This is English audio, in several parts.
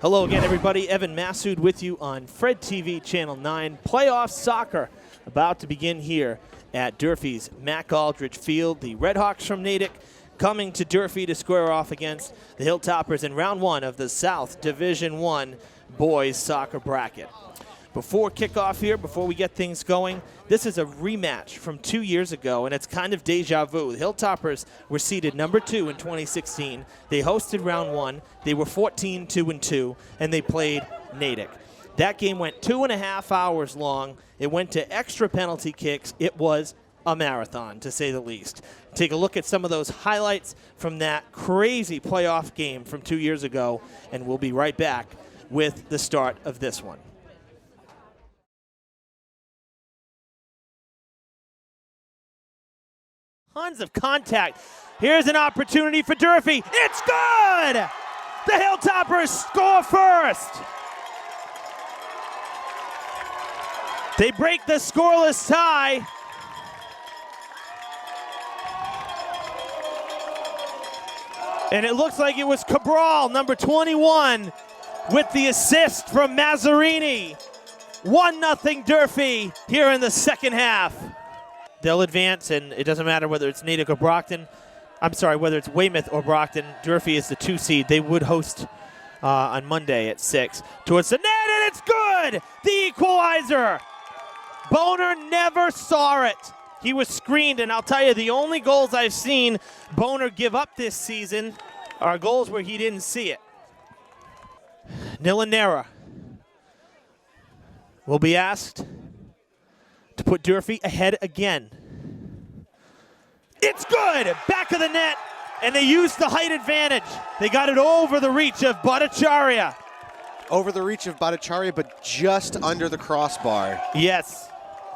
Hello again, everybody. Evan Massoud with you on Fred TV Channel 9. Playoff soccer about to begin here at Durfee's Mac Aldrich Field. The Redhawks from Natick coming to Durfee to square off against the Hilltoppers in round one of the South Division I boys soccer bracket. Before kickoff here, before we get things going, this is a rematch from 2 years ago, and it's kind of deja vu. The Hilltoppers were seeded number 2 in 2016. They hosted round one. They were 14-2-2, and they played Natick. That game went 2.5 hours long. It went to extra penalty kicks. It was a marathon, to say the least. Take a look at some of those highlights from that crazy playoff game from 2 years ago, and we'll be right back with the start of this one. Tons of contact. Here's an opportunity for Durfee. It's good! The Hilltoppers score first. They break the scoreless tie. And it looks like it was Cabral, number 21, with the assist from Mazzarini. 1-0 Durfee here in the second half. They'll advance, and it doesn't matter whether it's Natick or Brockton. I'm sorry, whether it's Weymouth or Brockton. Durfee is the 2 seed. They would host on Monday at 6. Towards the net, and it's good! The equalizer! Boner never saw it. He was screened, and I'll tell you, the only goals I've seen Boner give up this season are goals where he didn't see it. Nilanera will be asked to put Durfee ahead again. It's good! Back of the net, and they used the height advantage. They got it over the reach of Bhattacharya. Over the reach of Bhattacharya, but just under the crossbar. Yes.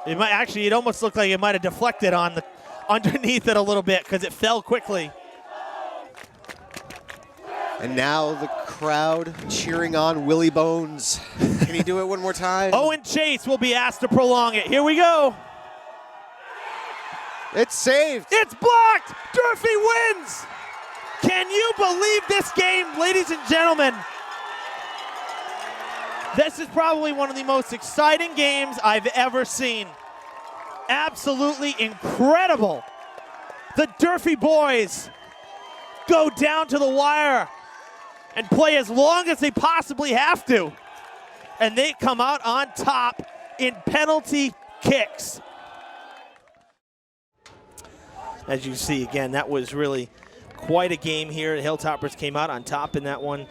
It might actually, it almost looked like it might have deflected on the underneath it a little bit because it fell quickly. And now the crowd cheering on Willie Bones. Can he do it one more time? Owen Chase will be asked to prolong it. Here we go. It's saved. It's blocked. Durfee wins. Can you believe this game, ladies and gentlemen? This is probably one of the most exciting games I've ever seen. Absolutely incredible. The Durfee boys go down to the wire and play as long as they possibly have to. And they come out on top in penalty kicks. As you see, again, that was really quite a game here. The Hilltoppers came out on top in that one.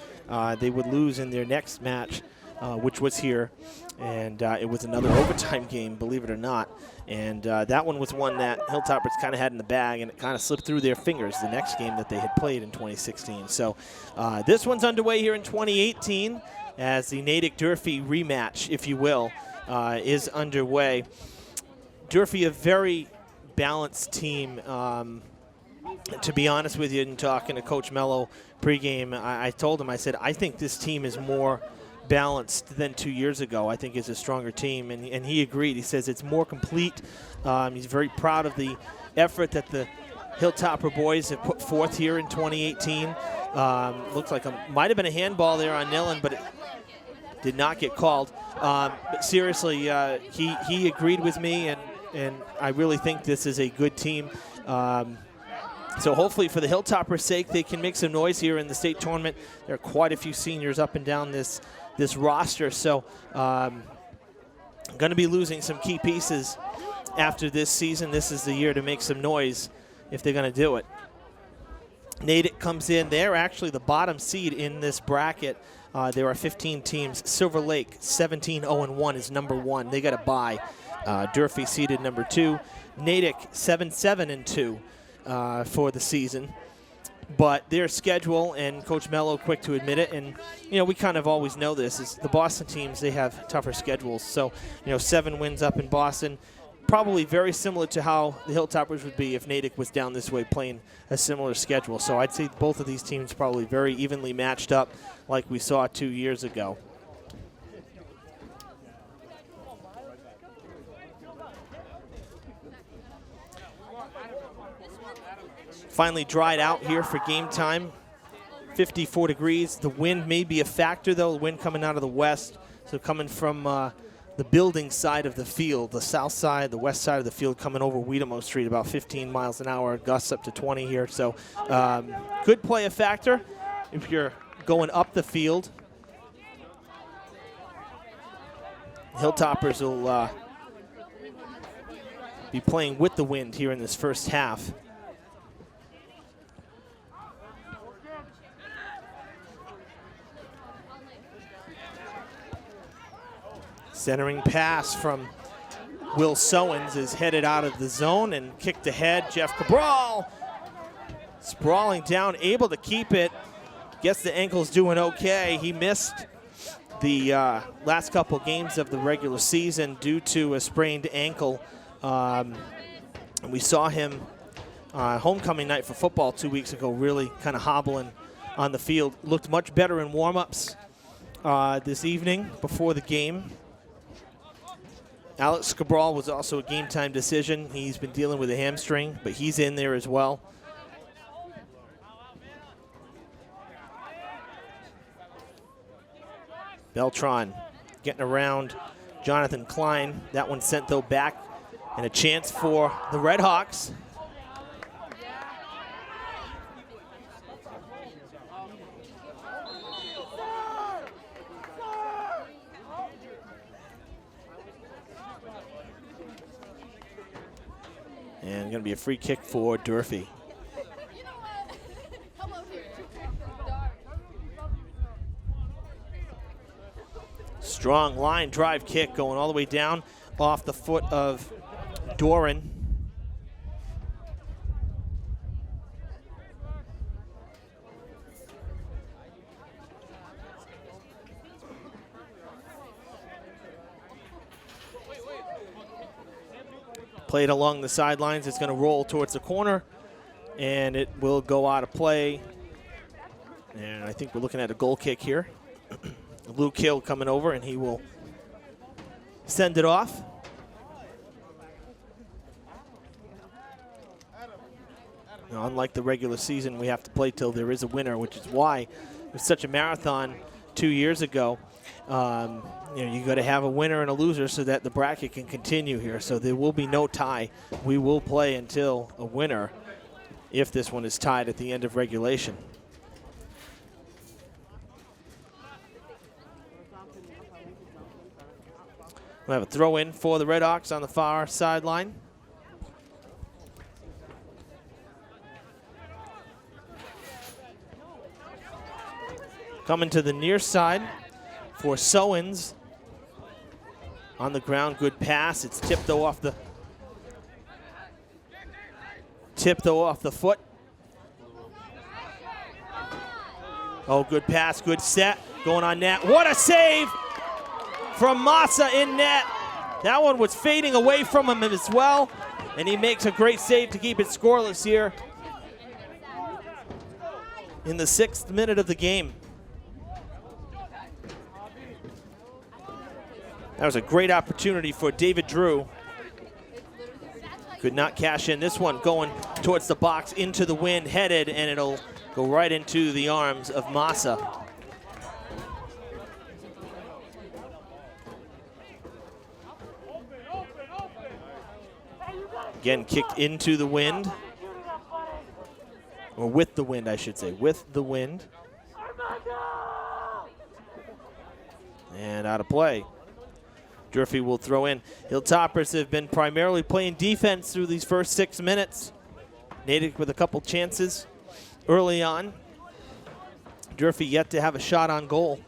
They would lose in their next match, which was here. And it was another overtime game, believe it or not. And that one was one that Hilltoppers kind of had in the bag, and it kind of slipped through their fingers, the next game that they had played in 2016. So this one's underway here in 2018 as the Natick-Durfee rematch, if you will, is underway. Durfee, a very balanced team. To be honest with you, and talking to Coach Mello pregame, I told him, I said, I think this team is more balanced than 2 years ago. I think it's a stronger team, and he agreed. He says it's more complete. He's very proud of the effort that the Hilltopper boys have put forth here in 2018. Looks like might have been a handball there on Nilan, but it did not get called. But seriously, he agreed with me, and I really think this is a good team. So hopefully for the Hilltoppers' sake, they can make some noise here in the state tournament. There are quite a few seniors up and down this roster, so going to be losing some key pieces after this season. This is the year to make some noise if they're going to do it. Natick comes in. They're actually the bottom seed in this bracket. There are 15 teams. Silver Lake, 17-0-1 is number 1. They got a bye. Durfee seeded number 2. Natick, 7-7-2 for the season. But their schedule, and Coach Mello quick to admit it, and we kind of always know this, is the Boston teams, they have tougher schedules. So 7 wins up in Boston, probably very similar to how the Hilltoppers would be if Natick was down this way playing a similar schedule. So I'd say both of these teams probably very evenly matched up like we saw 2 years ago. Finally dried out here for game time. 54 degrees. The wind may be a factor, though. The wind coming out of the west, so coming from the building side of the field, the south side, the west side of the field, coming over Wiedemo Street, about 15 miles an hour, gusts up to 20 here. So could play a factor if you're going up the field. Hilltoppers will be playing with the wind here in this first half. Centering pass from Will Sowens is headed out of the zone and kicked ahead. Jeff Cabral sprawling down, able to keep it. Guess the ankle's doing okay. He missed the last couple games of the regular season due to a sprained ankle. And we saw him homecoming night for football 2 weeks ago, really kind of hobbling on the field. Looked much better in warm-ups this evening before the game. Alex Cabral was also a game-time decision. He's been dealing with a hamstring, but he's in there as well. Beltran getting around Jonathan Klein. That one sent, though, back, and a chance for the Red Hawks. And going to be a free kick for Durfee. Strong line drive kick going all the way down off the foot of Doran. Played along the sidelines. It's going to roll towards the corner, and it will go out of play. And I think we're looking at a goal kick here. Luke Hill coming over, and he will send it off. Now, unlike the regular season, we have to play till there is a winner, which is why it was such a marathon 2 years ago. You got to have a winner and a loser so that the bracket can continue here. So there will be no tie. We will play until a winner if this one is tied at the end of regulation. We'll have a throw in for the Red Hawks on the far sideline. Coming to the near side for Sowens. On the ground, good pass. It's tipped though off the foot. Oh, good pass, good set. Going on net. What a save from Massa in net. That one was fading away from him as well, and he makes a great save to keep it scoreless here in the 6th minute of the game. That was a great opportunity for David Drew. Could not cash in. This one going towards the box, into the wind, headed, and it'll go right into the arms of Massa. Again, kicked into the wind. Or with the wind, I should say. With the wind. And out of play. Durfee will throw in. Hilltoppers have been primarily playing defense through these first 6 minutes. Natick with a couple chances early on. Durfee yet to have a shot on goal.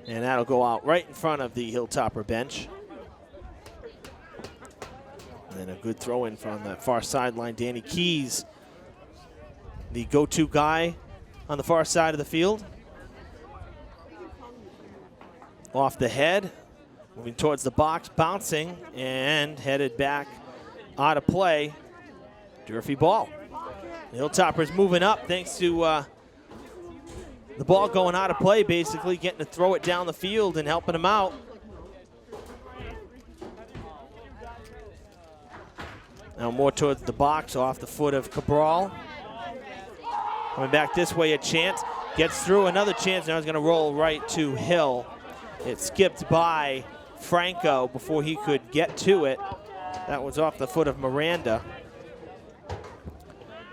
And that'll go out right in front of the Hilltopper bench. And a good throw in from the far sideline. Danny Keys, the go-to guy on the far side of the field. Off the head, moving towards the box, bouncing, and headed back out of play. Durfee ball. The Hilltoppers moving up thanks to the ball going out of play, basically getting to throw it down the field and helping them out. Now more towards the box, off the foot of Cabral. Coming back this way, a chance. Gets through, another chance. Now he's going to roll right to Hill. It skipped by Franco before he could get to it. That was off the foot of Miranda.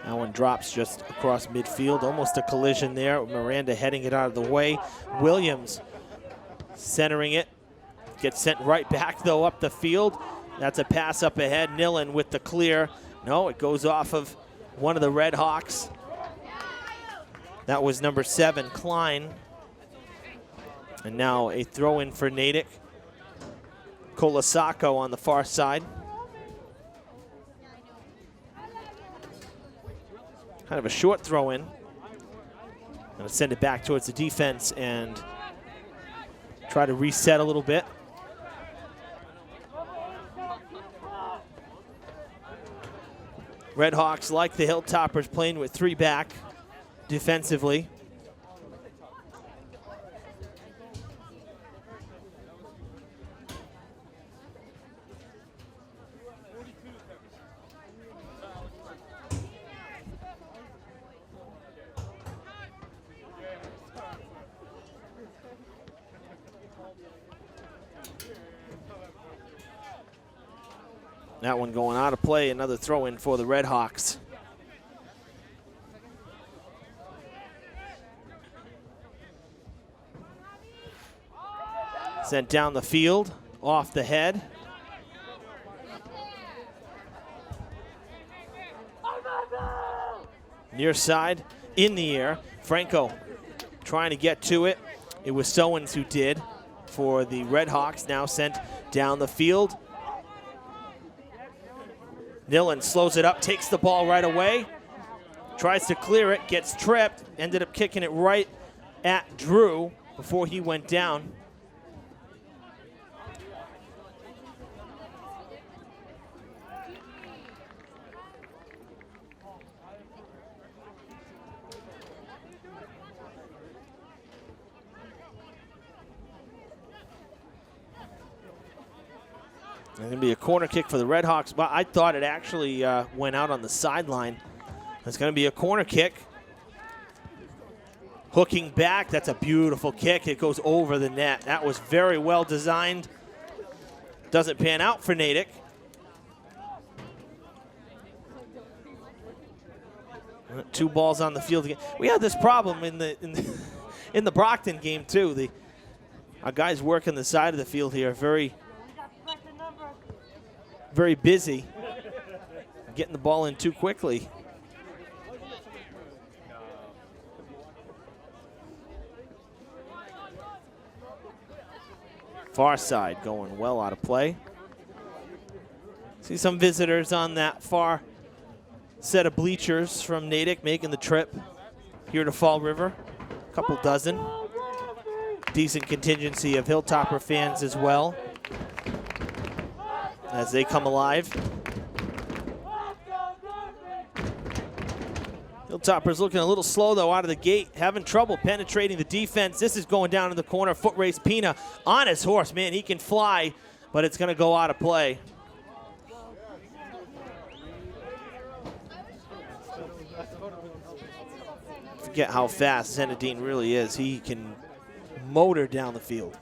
That one drops just across midfield. Almost a collision there. Miranda heading it out of the way. Williams centering it. Gets sent right back, though, up the field. That's a pass up ahead. Nillen with the clear. No, it goes off of one of the Red Hawks. That was number 7, Klein. And now a throw-in for Natick. Colasacco on the far side. Kind of a short throw-in. Gonna send it back towards the defense and try to reset a little bit. Red Hawks, like the Hilltoppers, playing with 3 back defensively. That one going out of play, another throw-in for the Red Hawks. Sent down the field, off the head. Near side, in the air. Franco trying to get to it. It was Sowens who did for the Red Hawks, now sent down the field. Nillen slows it up, takes the ball right away, tries to clear it, gets tripped, ended up kicking it right at Drew before he went down. It's going to be a corner kick for the Red Hawks, but I thought it actually went out on the sideline. It's going to be a corner kick. Hooking back, that's a beautiful kick. It goes over the net. That was very well designed. Doesn't pan out for Natick. Two balls on the field again. We had this problem in the Brockton game too. Our guys working the side of the field here, very busy, getting the ball in too quickly. Far side going well out of play. See some visitors on that far set of bleachers from Natick making the trip here to Fall River. A couple dozen. Decent contingency of Hilltopper fans as well as they come alive. Hilltoppers looking a little slow, though, out of the gate. Having trouble penetrating the defense. This is going down in the corner. Foot race Pina on his horse. Man, he can fly, but it's going to go out of play. Forget how fast Zenadine really is. He can motor down the field.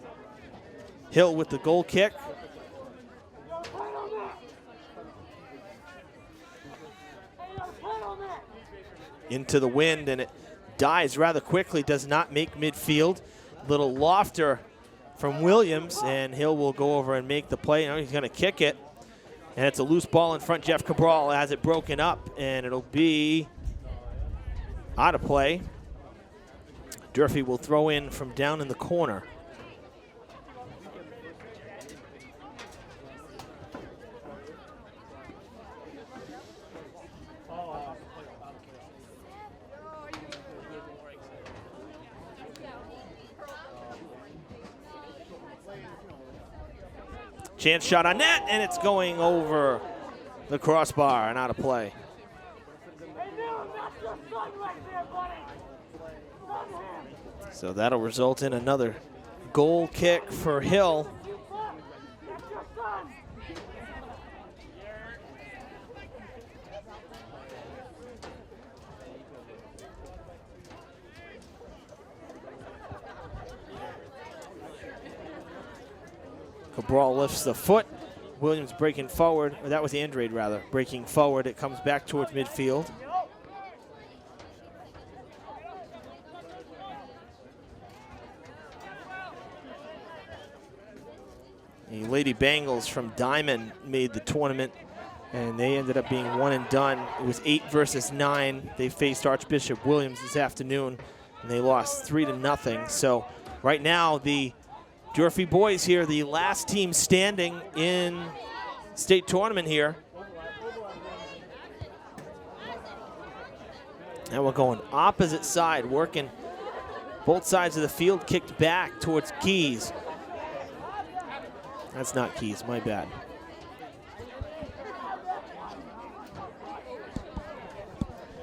Hill with the goal kick. Into the wind, and it dies rather quickly, does not make midfield. Little lofter from Williams, and Hill will go over and make the play. Now he's going to kick it, and it's a loose ball in front. Jeff Cabral has it broken up, and it'll be out of play. Durfee will throw in from down in the corner. Chance shot on net, and it's going over the crossbar and out of play. So that'll result in another goal kick for Hill. Cabral lifts the foot. Williams breaking forward, or that was Andrade rather, breaking forward. It comes back towards midfield. The Lady Bengals from Diamond made the tournament, and they ended up being one and done. It was 8 versus 9. They faced Archbishop Williams this afternoon, and they lost 3-0. So right now, the Durfee boys here, the last team standing in state tournament here. Now we're going opposite side, working both sides of the field, kicked back towards Keys. That's not Keys, my bad.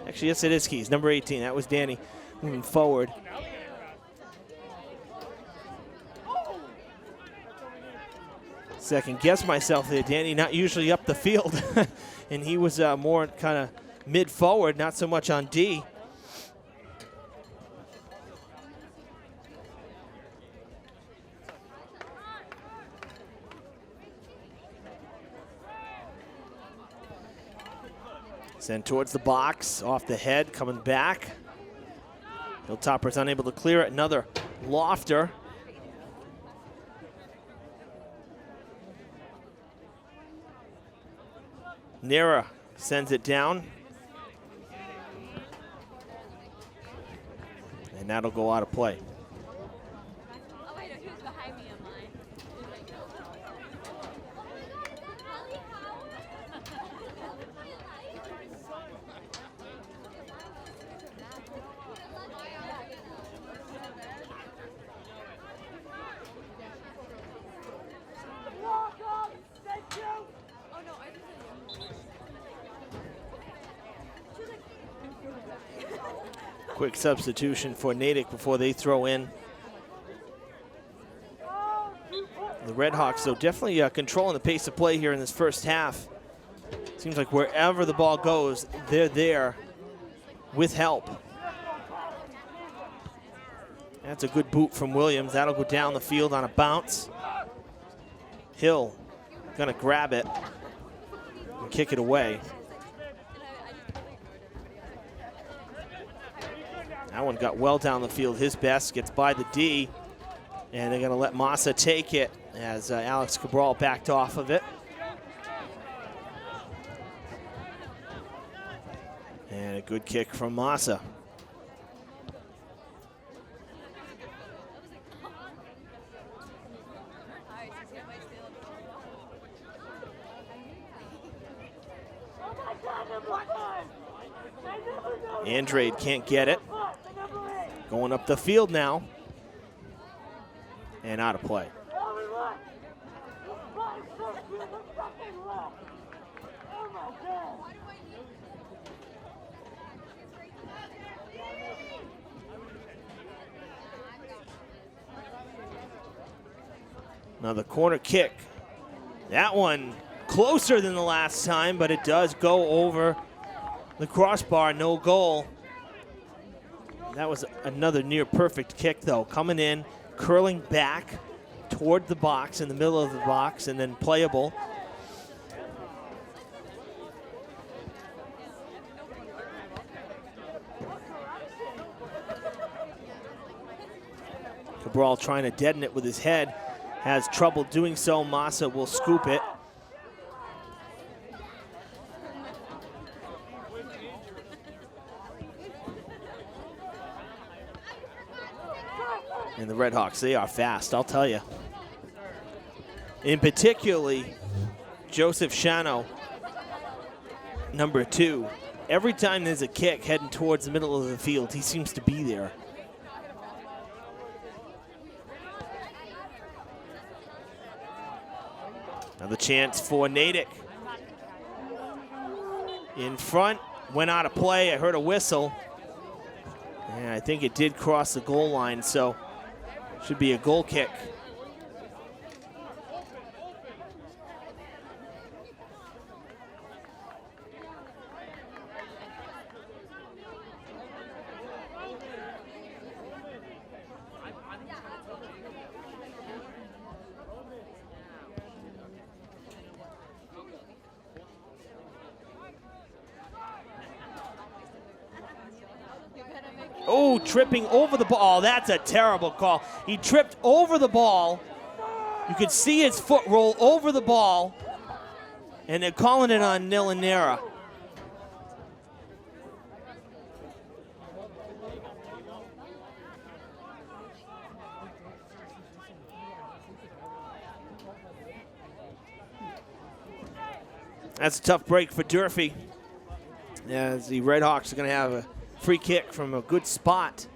Actually, yes, it is Keys, number 18. That was Danny moving forward. Second guess myself there, Danny, not usually up the field. And he was more kind of mid-forward, not so much on D. Sent towards the box, off the head, coming back. Hilltoppers unable to clear it. Another lofter. Nera sends it down. And that'll go out of play. Quick substitution for Natick before they throw in. The Redhawks, though, definitely controlling the pace of play here in this first half. Seems like wherever the ball goes, they're there with help. That's a good boot from Williams. That'll go down the field on a bounce. Hill gonna grab it and kick it away. That one got well down the field. His best gets by the D, and they're going to let Massa take it as Alex Cabral backed off of it. And a good kick from Massa. Andrade can't get it. Going up the field now. And out of play. Another corner kick. That one closer than the last time, but it does go over the crossbar, no goal. That was another near perfect kick though, coming in, curling back toward the box, in the middle of the box, and then playable. Cabral trying to deaden it with his head, has trouble doing so. Massa will scoop it. And the Redhawks, they are fast, I'll tell you. In particularly, Joseph Shano, number 2. Every time there's a kick heading towards the middle of the field, he seems to be there. Another chance for Natick. In front, went out of play. I heard a whistle. And I think it did cross the goal line, so should be a goal kick. through, tripping over the ball. Oh, that's a terrible call. He tripped over the ball. You could see his foot roll over the ball, and they're calling it on Nilanera. That's a tough break for Durfee, as the Redhawks are going to have a free kick from a good spot.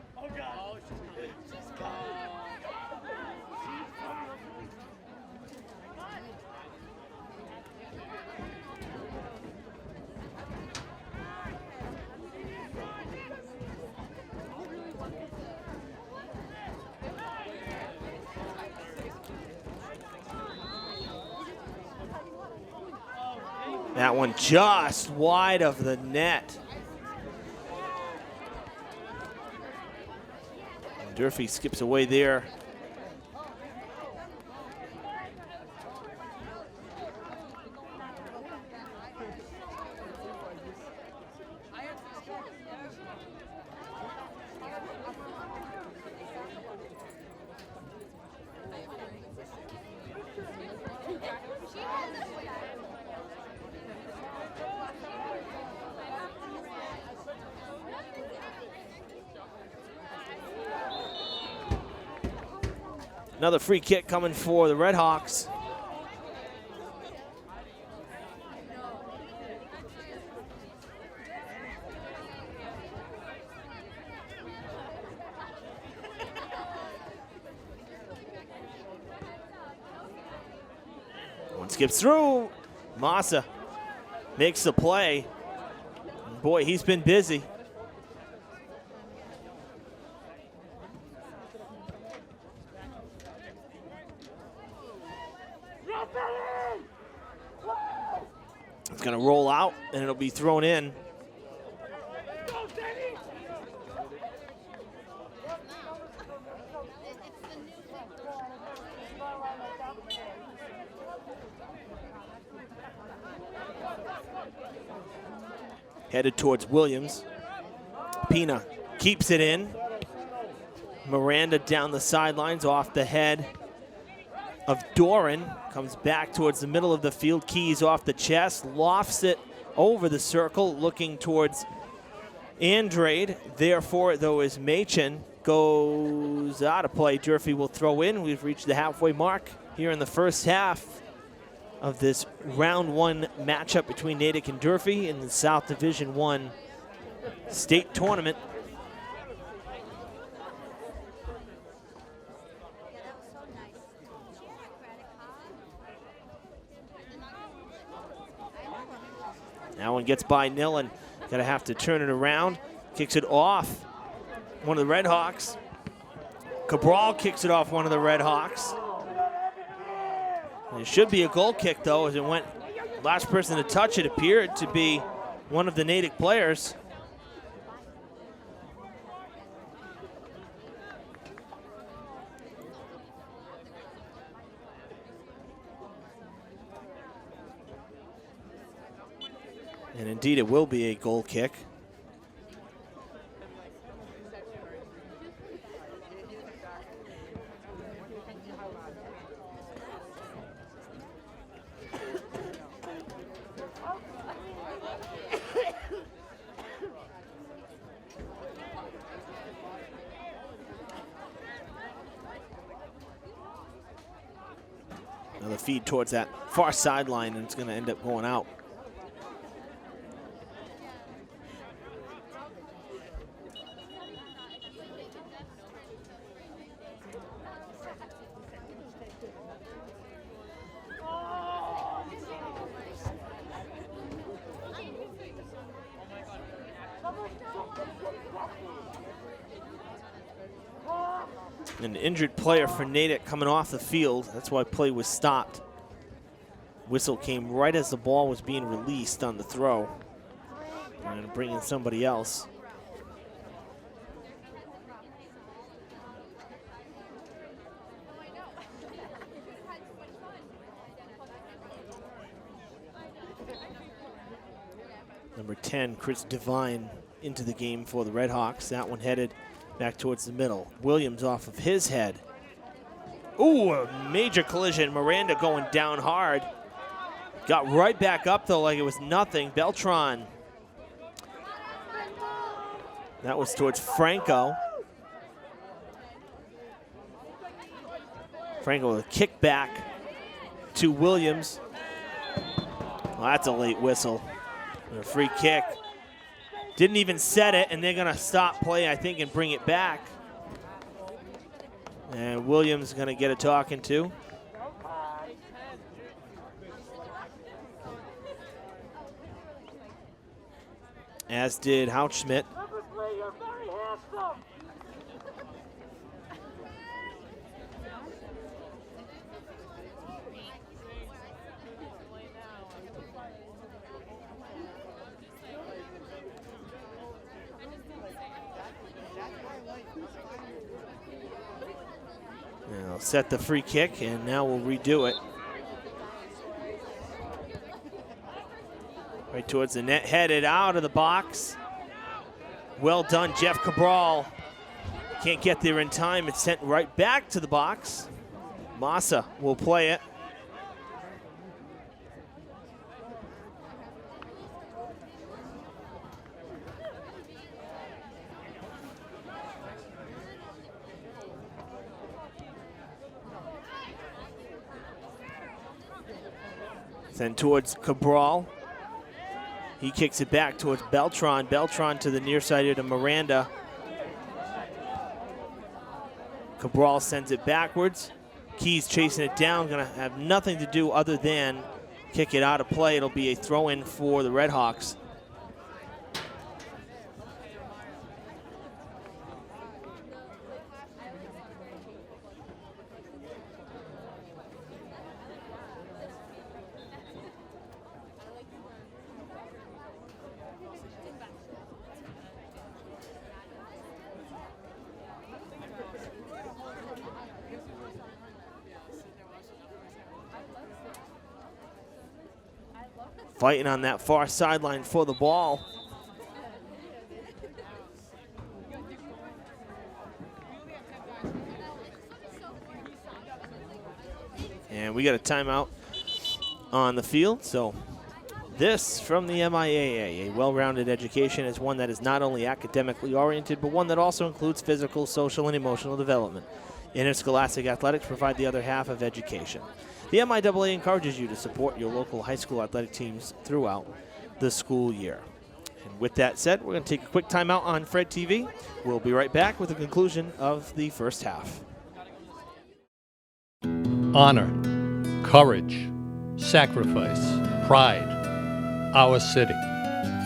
That one just wide of the net. And Durfee skips away there. Another free kick coming for the Redhawks. One skips through. Massa makes the play. Boy, he's been busy. It's going to roll out, and it'll be thrown in. Headed towards Williams. Pina keeps it in. Miranda down the sidelines off the head of Doran. Comes back towards the middle of the field. Keys off the chest. Lofts it over the circle, looking towards Andrade. Therefore, though, is Machen. Goes out of play. Durfee will throw in. We've reached the halfway mark here in the first half of this round one matchup between Natick and Durfee in the South Division I state tournament. That one gets by Nillen. Gonna have to turn it around. Kicks it off one of the Redhawks. Cabral kicks it off one of the Redhawks. It should be a goal kick, though, as it went. Last person to touch it appeared to be one of the Natick players. And indeed, it will be a goal kick. Another feed towards that far sideline, and it's going to end up going out. An injured player for Natick coming off the field. That's why play was stopped. Whistle came right as the ball was being released on the throw. And bring in somebody else. Number 10, Chris Devine, into the game for the Redhawks. That one headed Back towards the middle. Williams off of his head. Ooh, a major collision. Miranda going down hard. Got right back up, though, like it was nothing. Beltran. That was towards Franco. Franco with a kick back to Williams. Well, that's a late whistle. And a free kick. Didn't even set it, and they're going to stop play, I think, and bring it back. And Williams going to get a talking to. As did Houchschmidt. Now set the free kick, and now we'll redo it. Right towards the net, headed out of the box. Well done, Jeff Cabral. Can't get there in time. It's sent right back to the box. Massa will play it. Sent towards Cabral. He kicks it back towards Beltran. Beltran to the near side here to Miranda. Cabral sends it backwards. Keys chasing it down. Going to have nothing to do other than kick it out of play. It'll be a throw-in for the Redhawks. Fighting on that far sideline for the ball. And we got a timeout on the field. So this from the MIAA, a well-rounded education, is one that is not only academically oriented, but one that also includes physical, social, and emotional development. Interscholastic athletics provide the other half of education. The MIAA encourages you to support your local high school athletic teams throughout the school year. And with that said, we're going to take a quick timeout on Fred TV. We'll be right back with the conclusion of the first half. Honor, courage, sacrifice, pride, our city.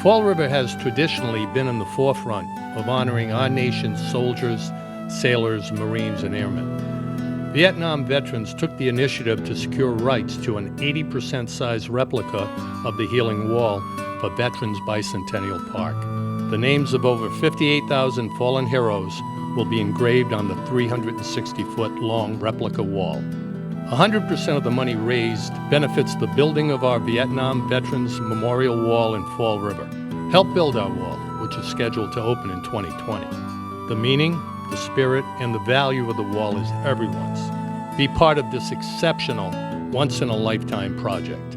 Fall River has traditionally been in the forefront of honoring our nation's soldiers, sailors, Marines, and airmen. Vietnam veterans took the initiative to secure rights to an 80% size replica of the Healing Wall for Veterans Bicentennial Park. The names of over 58,000 fallen heroes will be engraved on the 360-foot long replica wall. 100% of the money raised benefits the building of our Vietnam Veterans Memorial Wall in Fall River. Help build our wall, which is scheduled to open in 2020. The meaning, the spirit, and the value of the wall is everyone's. Be part of this exceptional, once-in-a-lifetime project.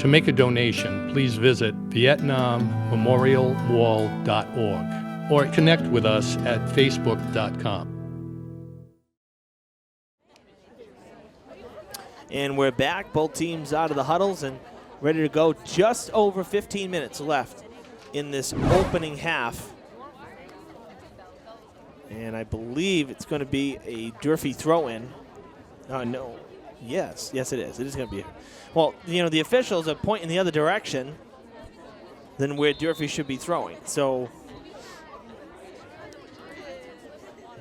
To make a donation, please visit VietnamMemorialWall.org or connect with us at Facebook.com. And we're back, both teams out of the huddles and ready to go. Just over 15 minutes left in this opening half. And I believe it's going to be a Durfee throw-in. No. Yes, it is. It is going to be. Well, you know, the officials are pointing the other direction than where Durfee should be throwing. So,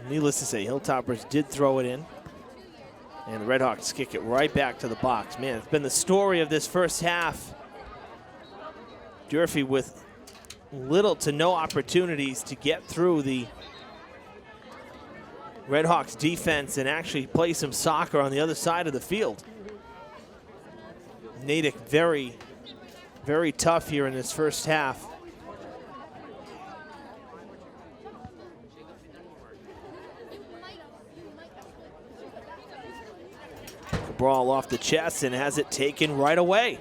needless to say, Hilltoppers did throw it in. And the Redhawks kick it right back to the box. Man, it's been the story of this first half. Durfee with little to no opportunities to get through the Redhawks defense and actually play some soccer on the other side of the field. Natick very, very tough here in this first half. Cabral off the chest and has it taken right away.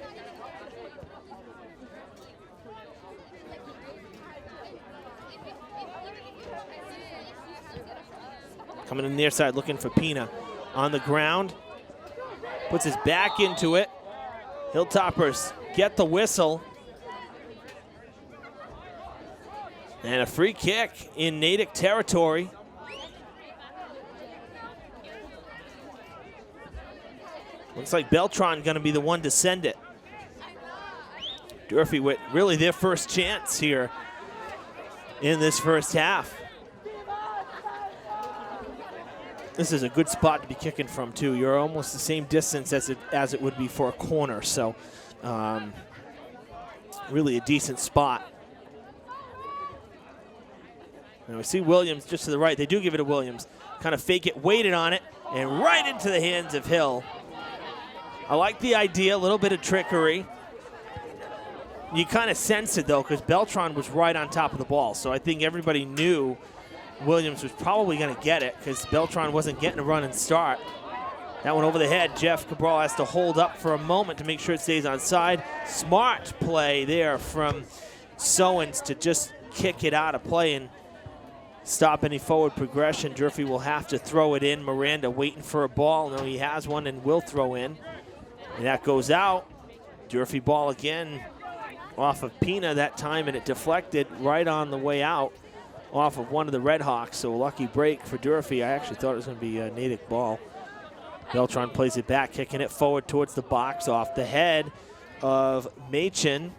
Coming in the near side, looking for Pina. On the ground, puts his back into it. Hilltoppers get the whistle. And a free kick in Natick territory. Looks like Beltron gonna be the one to send it. Durfee with really their first chance here in this first half. This is a good spot to be kicking from too. You're almost the same distance as it would be for a corner, so really a decent spot. And we see Williams just to the right. They do give it to Williams. Kind of fake it, waited on it, and right into the hands of Hill. I like the idea, a little bit of trickery. You kind of sense it though, because Beltron was right on top of the ball, so I think everybody knew Williams was probably going to get it because Beltron wasn't getting a run and start. That one over the head. Jeff Cabral has to hold up for a moment to make sure it stays on side. Smart play there from Sowens to just kick it out of play and stop any forward progression. Durfee will have to throw it in. Miranda waiting for a ball. No, he has one and will throw in. And that goes out. Durfee ball again off of Pina that time, and it deflected right on the way out off of one of the Red Hawks, so a lucky break for Durfee. I actually thought it was going to be a Natick ball. Beltron plays it back, kicking it forward towards the box off the head of Machin.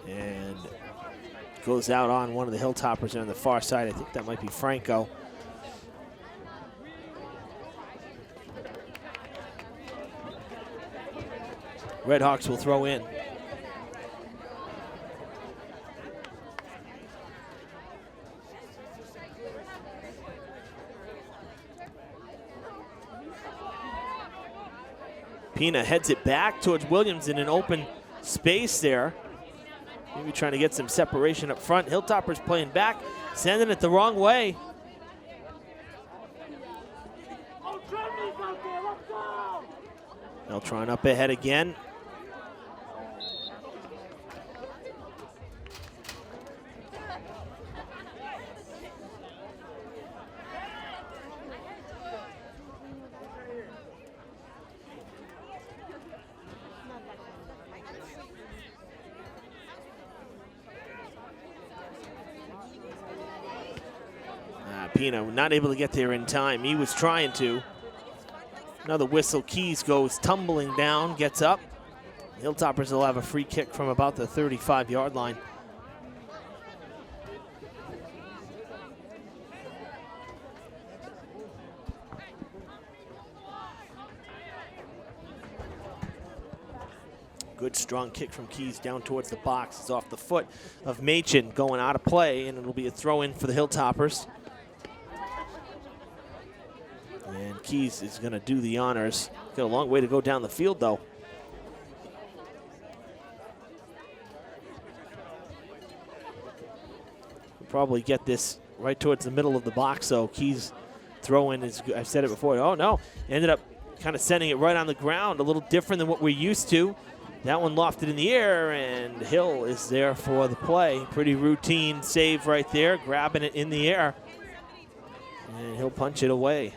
And goes out on one of the Hilltoppers on the far side. I think that might be Franco. Red Hawks will throw in. Pina heads it back towards Williams in an open space there. Maybe trying to get some separation up front. Hilltoppers playing back, sending it the wrong way. Beltron up ahead again. Pina not able to get there in time. He was trying to. Another whistle. Keys goes tumbling down, gets up. Hilltoppers will have a free kick from about the 35-yard line. Good strong kick from Keys down towards the box. It's off the foot of Machin, going out of play, and it'll be a throw in for the Hilltoppers. And Keys is going to do the honors. Got a long way to go down the field, though. We'll probably get this right towards the middle of the box, though. Keys throw-in is, I've said it before. Oh, no. Ended up kind of sending it right on the ground, a little different than what we're used to. That one lofted in the air, and Hill is there for the play. Pretty routine save right there, grabbing it in the air. And he'll punch it away.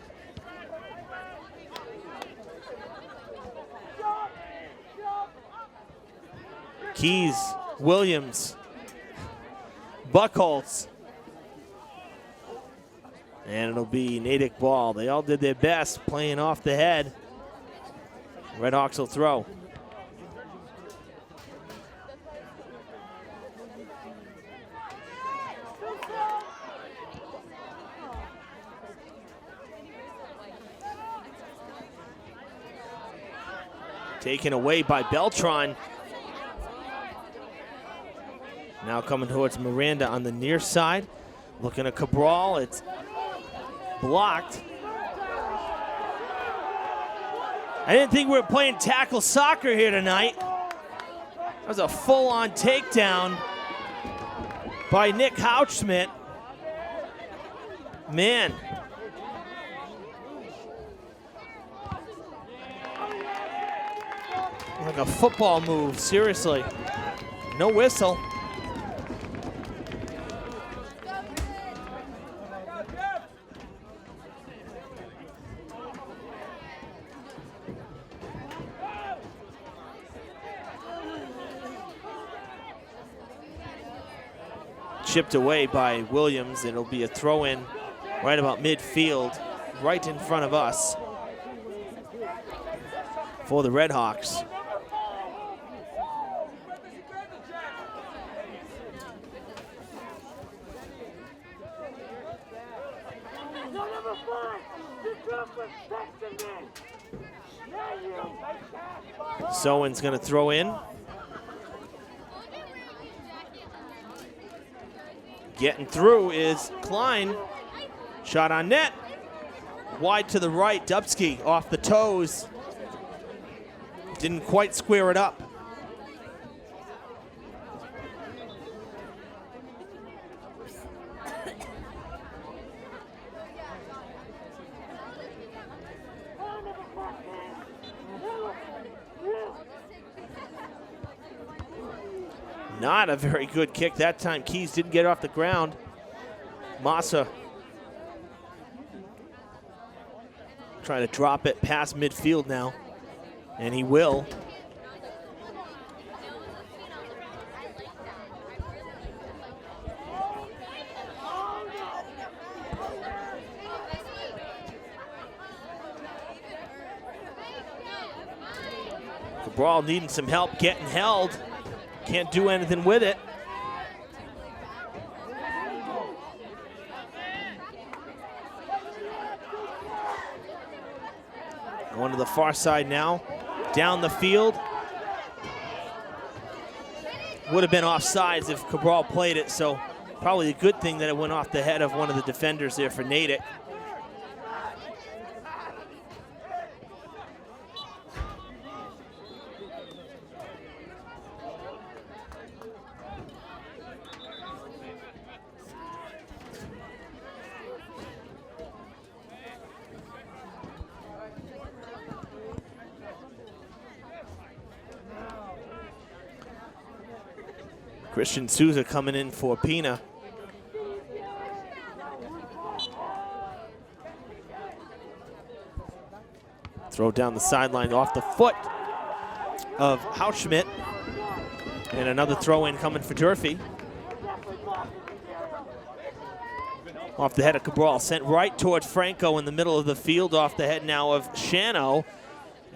Keys, Williams, Buckholz. And it'll be Natick ball. They all did their best playing off the head. Red Hawks will throw. Taken away by Beltron. Now coming towards Miranda on the near side. Looking at Cabral, it's blocked. I didn't think we were playing tackle soccer here tonight. That was a full-on takedown by Nick Houchschmidt. Man. Like a football move, seriously. No whistle. Chipped away by Williams. It'll be a throw-in right about midfield, right in front of us for the Redhawks. Sowen's going to throw in. Getting through is Klein. Shot on net. Wide to the right. Dubsky off the toes. Didn't quite square it up. Not a very good kick that time. Keys didn't get off the ground. Massa trying to drop it past midfield now, and he will. Cabral needing some help getting held. Can't do anything with it. Going to the far side now. Down the field. Would have been offsides if Cabral played it, so probably a good thing that it went off the head of one of the defenders there for Natick. Christian Souza coming in for Pina. Throw down the sideline off the foot of Hausschmidt. And another throw in coming for Durfee. Off the head of Cabral, sent right toward Franco in the middle of the field, off the head now of Shano.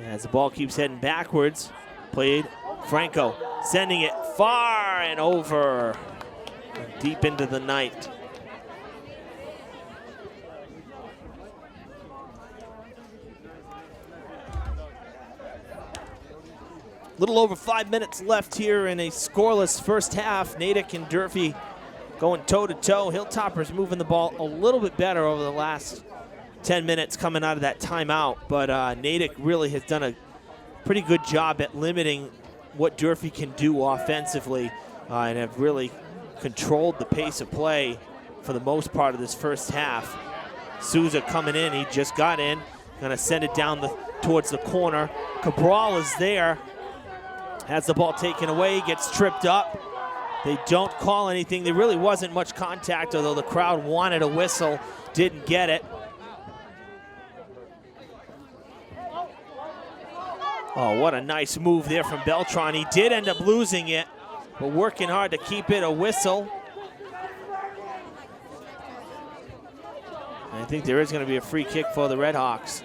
As the ball keeps heading backwards, played Franco, sending it far and over, deep into the night. Little over 5 minutes left here in a scoreless first half. Natick and Durfee going toe-to-toe. Hilltoppers moving the ball a little bit better over the last 10 minutes coming out of that timeout, but Natick really has done a pretty good job at limiting what Durfee can do offensively and have really controlled the pace of play for the most part of this first half. Souza coming in, he just got in, gonna send it down towards the corner. Cabral is there, has the ball taken away, gets tripped up. They don't call anything. There really wasn't much contact, although the crowd wanted a whistle, didn't get it. Oh, what a nice move there from Beltran. He did end up losing it, but working hard to keep it a whistle. I think there is going to be a free kick for the Redhawks.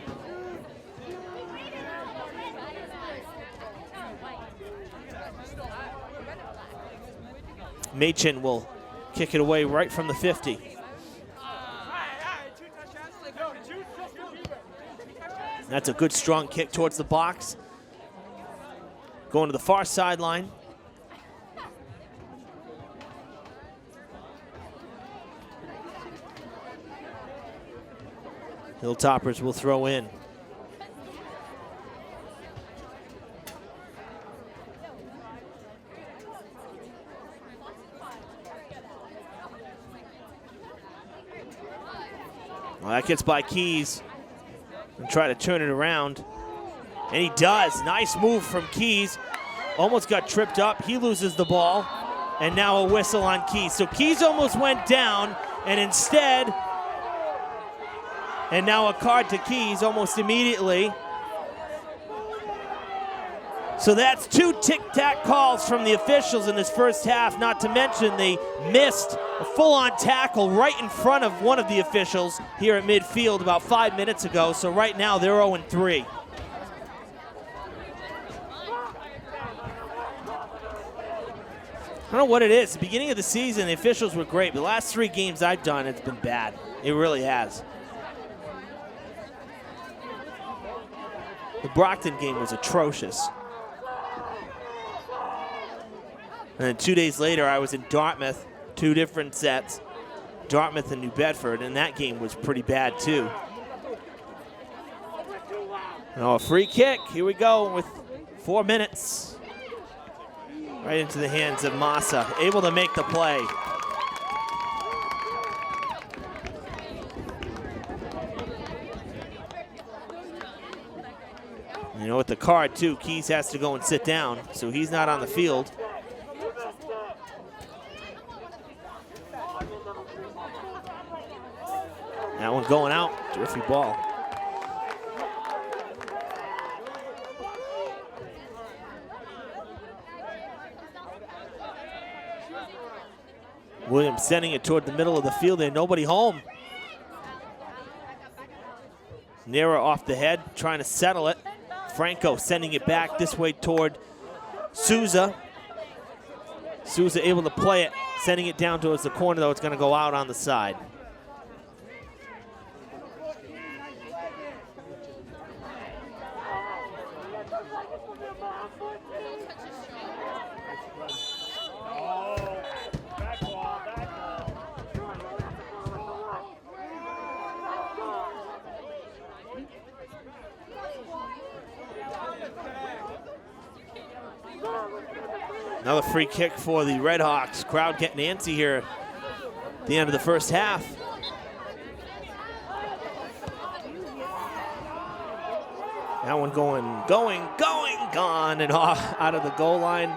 Machin will kick it away right from the 50. That's a good strong kick towards the box. Going to the far sideline. Hilltoppers will throw in. Well, that gets by Keys and try to turn it around. And he does. Nice move from Keys. Almost got tripped up. He loses the ball. And now a whistle on Keys. So Keys almost went down, and instead, and now a card to Keys almost immediately. So that's 2 tic-tac calls from the officials in this first half, not to mention they missed a full-on tackle right in front of one of the officials here at midfield about 5 minutes ago. So right now they're 0-3. I don't know what it is. The beginning of the season, the officials were great. The last 3 games I've done, it's been bad. It really has. The Brockton game was atrocious. And then 2 days later, I was in Dartmouth, 2 different sets, Dartmouth and New Bedford, and that game was pretty bad too. Oh, a free kick. Here we go with 4 minutes. Right into the hands of Massa, able to make the play. You know, with the card too, Keys has to go and sit down, so he's not on the field. That one going out, Durfee ball. Williams sending it toward the middle of the field there, nobody home. Nera off the head, trying to settle it. Franco sending it back this way toward Souza. Souza able to play it, sending it down towards the corner, though it's going to go out on the side. Another free kick for the Redhawks. Crowd getting antsy here at the end of the first half. That one gone, and off out of the goal line.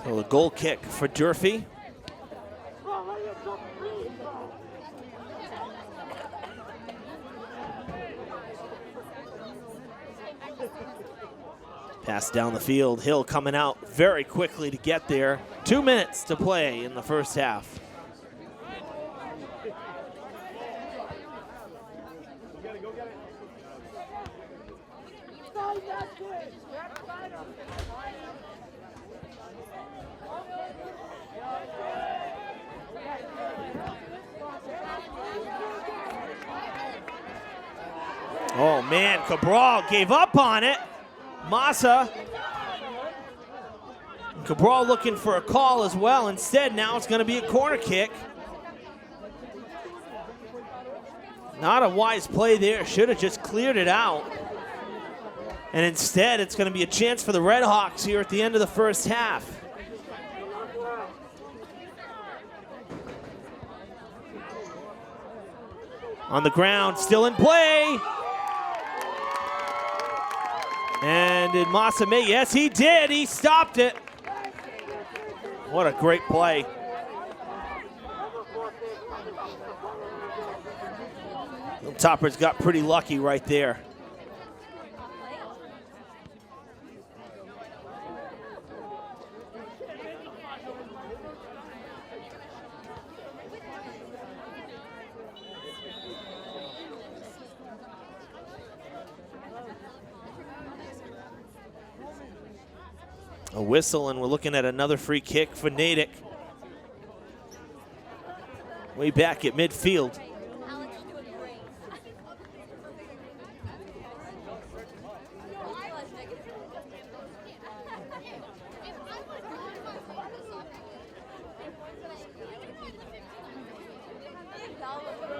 So the goal kick for Durfee. Pass down the field. Hill coming out very quickly to get there. 2 minutes to play in the first half. Oh man, Cabral gave up on it. Massa. Cabral looking for a call as well. Instead, now it's going to be a corner kick. Not a wise play there. Should have just cleared it out. And instead, it's going to be a chance for the Redhawks here at the end of the first half. On the ground, still in play. And did Massa make? Yes, he did. He stopped it. What a great play. Little Toppers got pretty lucky right there. A whistle, and we're looking at another free kick for Natick. Way back at midfield.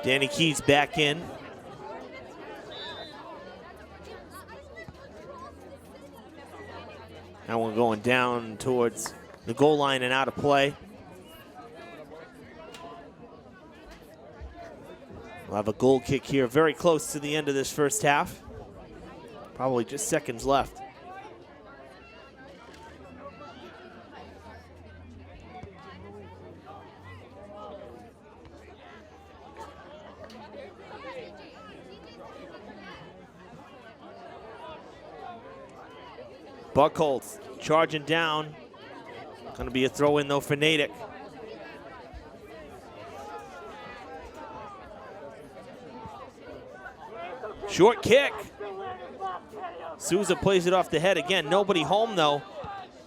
Danny Keys back in. That one going down towards the goal line and out of play. We'll have a goal kick here very close to the end of this first half. Probably just seconds left. Buckholz charging down. Going to be a throw in though for Natick. Short kick. Souza plays it off the head again. Nobody home though.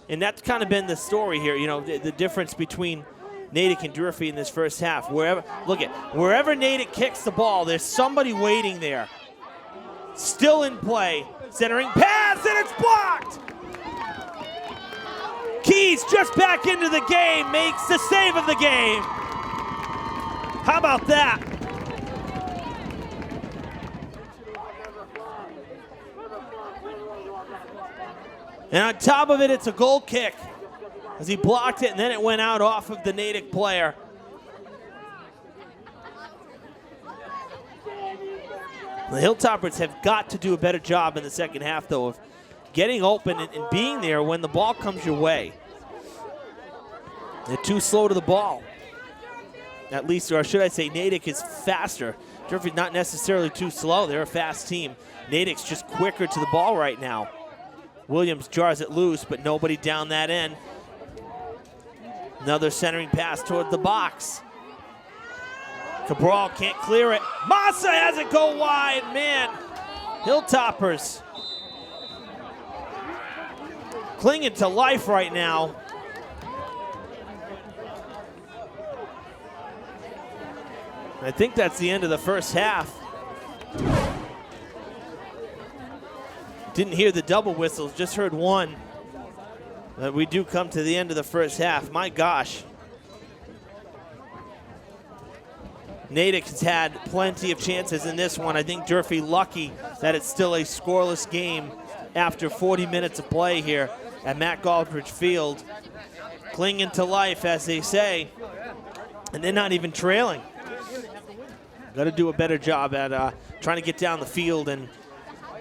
And that's kind of been the story here. You know, the difference between Natick and Durfee in this first half. Wherever Natick kicks the ball, there's somebody waiting there. Still in play. Centering pass, and it's blocked. Keys just back into the game, makes the save of the game. How about that? And on top of it, it's a goal kick as he blocked it, and then it went out off of the Natick player. The Hilltoppers have got to do a better job in the second half, though, of getting open and being there when the ball comes your way. They're too slow to the ball. At least, or should I say, Natick is faster. Durfee's not necessarily too slow. They're a fast team. Natick's just quicker to the ball right now. Williams jars it loose, but nobody down that end. Another centering pass toward the box. Cabral can't clear it. Massa has it go wide, man. Hilltoppers clinging to life right now. I think that's the end of the first half. Didn't hear the double whistles, just heard one. But we do come to the end of the first half. My gosh. Natick has had plenty of chances in this one. I think Durfee lucky that it's still a scoreless game after 40 minutes of play here at Matt Goldridge Field. Clinging to life, as they say, and they're not even trailing. Got to do a better job at trying to get down the field and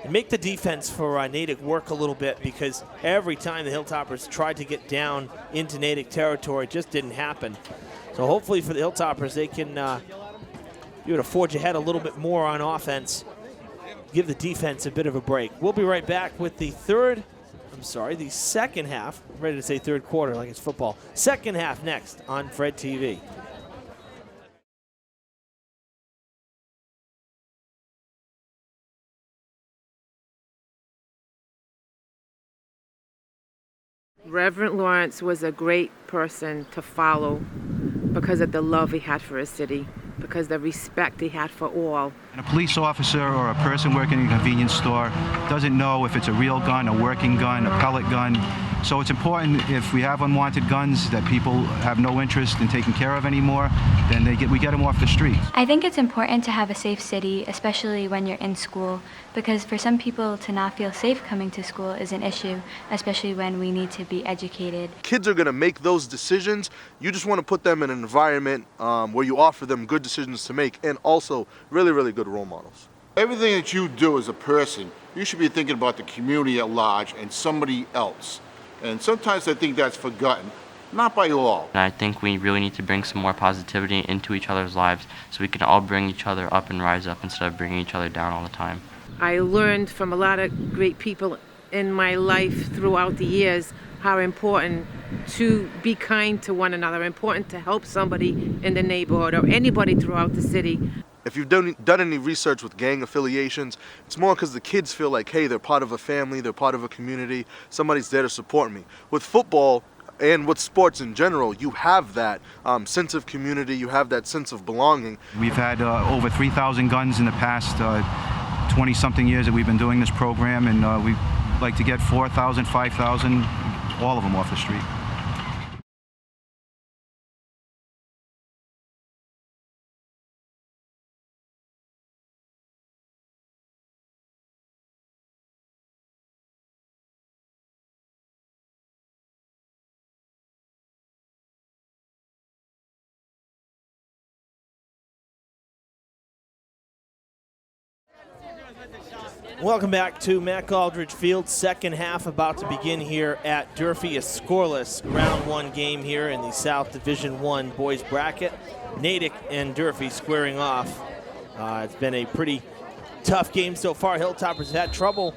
make the defense for Natick work a little bit, because every time the Hilltoppers tried to get down into Natick territory, it just didn't happen. So hopefully for the Hilltoppers, they can be able to forge ahead a little bit more on offense, give the defense a bit of a break. We'll be right back with the second half. I'm ready to say third quarter like it's football. Second half next on Fred TV. Reverend Lawrence was a great person to follow because of the love he had for his city, because of the respect he had for all. And a police officer or a person working in a convenience store doesn't know if it's a real gun, a working gun, a pellet gun. So it's important, if we have unwanted guns that people have no interest in taking care of anymore, then we get them off the streets. I think it's important to have a safe city, especially when you're in school, because for some people to not feel safe coming to school is an issue, especially when we need to be educated. Kids are going to make those decisions. You just want to put them in an environment where you offer them good decisions to make, and also really, really good role models. Everything that you do as a person, you should be thinking about the community at large and somebody else. And sometimes I think that's forgotten, not by all. I think we really need to bring some more positivity into each other's lives so we can all bring each other up and rise up instead of bringing each other down all the time. I learned from a lot of great people in my life throughout the years how important to be kind to one another, important to help somebody in the neighborhood or anybody throughout the city. If you've done any research with gang affiliations, it's more because the kids feel like, hey, they're part of a family, they're part of a community, somebody's there to support me. With football and with sports in general, you have that sense of community, you have that sense of belonging. We've had over 3,000 guns in the past 20-something years that we've been doing this program, and we like to get 4,000, 5,000, all of them off the street. Welcome back to Mac Aldridge Field. Second half about to begin here at Durfee. A scoreless round one game here in the South Division I boys bracket. Natick and Durfee squaring off. It's been a pretty tough game so far. Hilltoppers have had trouble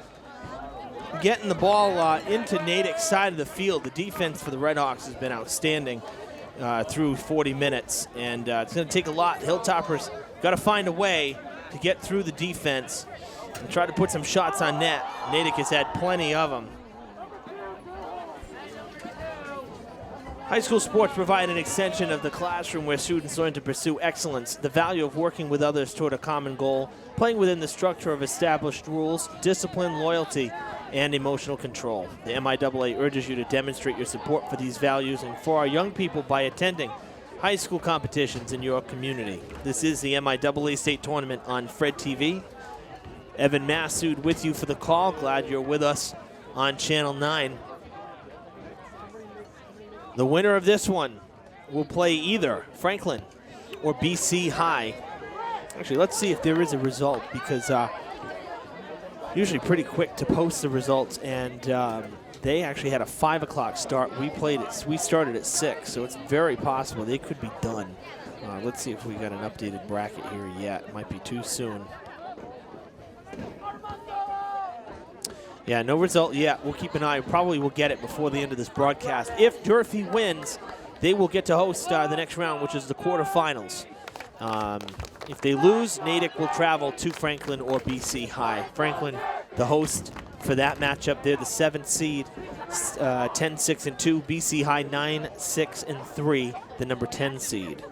getting the ball into Natick's side of the field. The defense for the Redhawks has been outstanding through 40 minutes, and it's going to take a lot. Hilltoppers got to find a way to get through the defense and try to put some shots on net. Natick has had plenty of them. High school sports provide an extension of the classroom where students learn to pursue excellence, the value of working with others toward a common goal, playing within the structure of established rules, discipline, loyalty, and emotional control. The MIAA urges you to demonstrate your support for these values and for our young people by attending high school competitions in your community. This is the MIAA State Tournament on Fred TV. Evan Massoud with you for the call. Glad you're with us on Channel 9. The winner of this one will play either Franklin or BC High. Actually, let's see if there is a result, because usually pretty quick to post the results, and they actually had a 5 o'clock start. We started at 6, so it's very possible they could be done. Let's see if we got an updated bracket here yet. Might be too soon. Yeah, no result yet. We'll keep an eye. Probably will get it before the end of this broadcast. If Durfee wins, they will get to host the next round, which is the quarterfinals. If they lose, Natick will travel to Franklin or BC High. Franklin, the host for that matchup. They're the 7th seed, 10-6-2. BC High 9-6-3, the number 10 seed.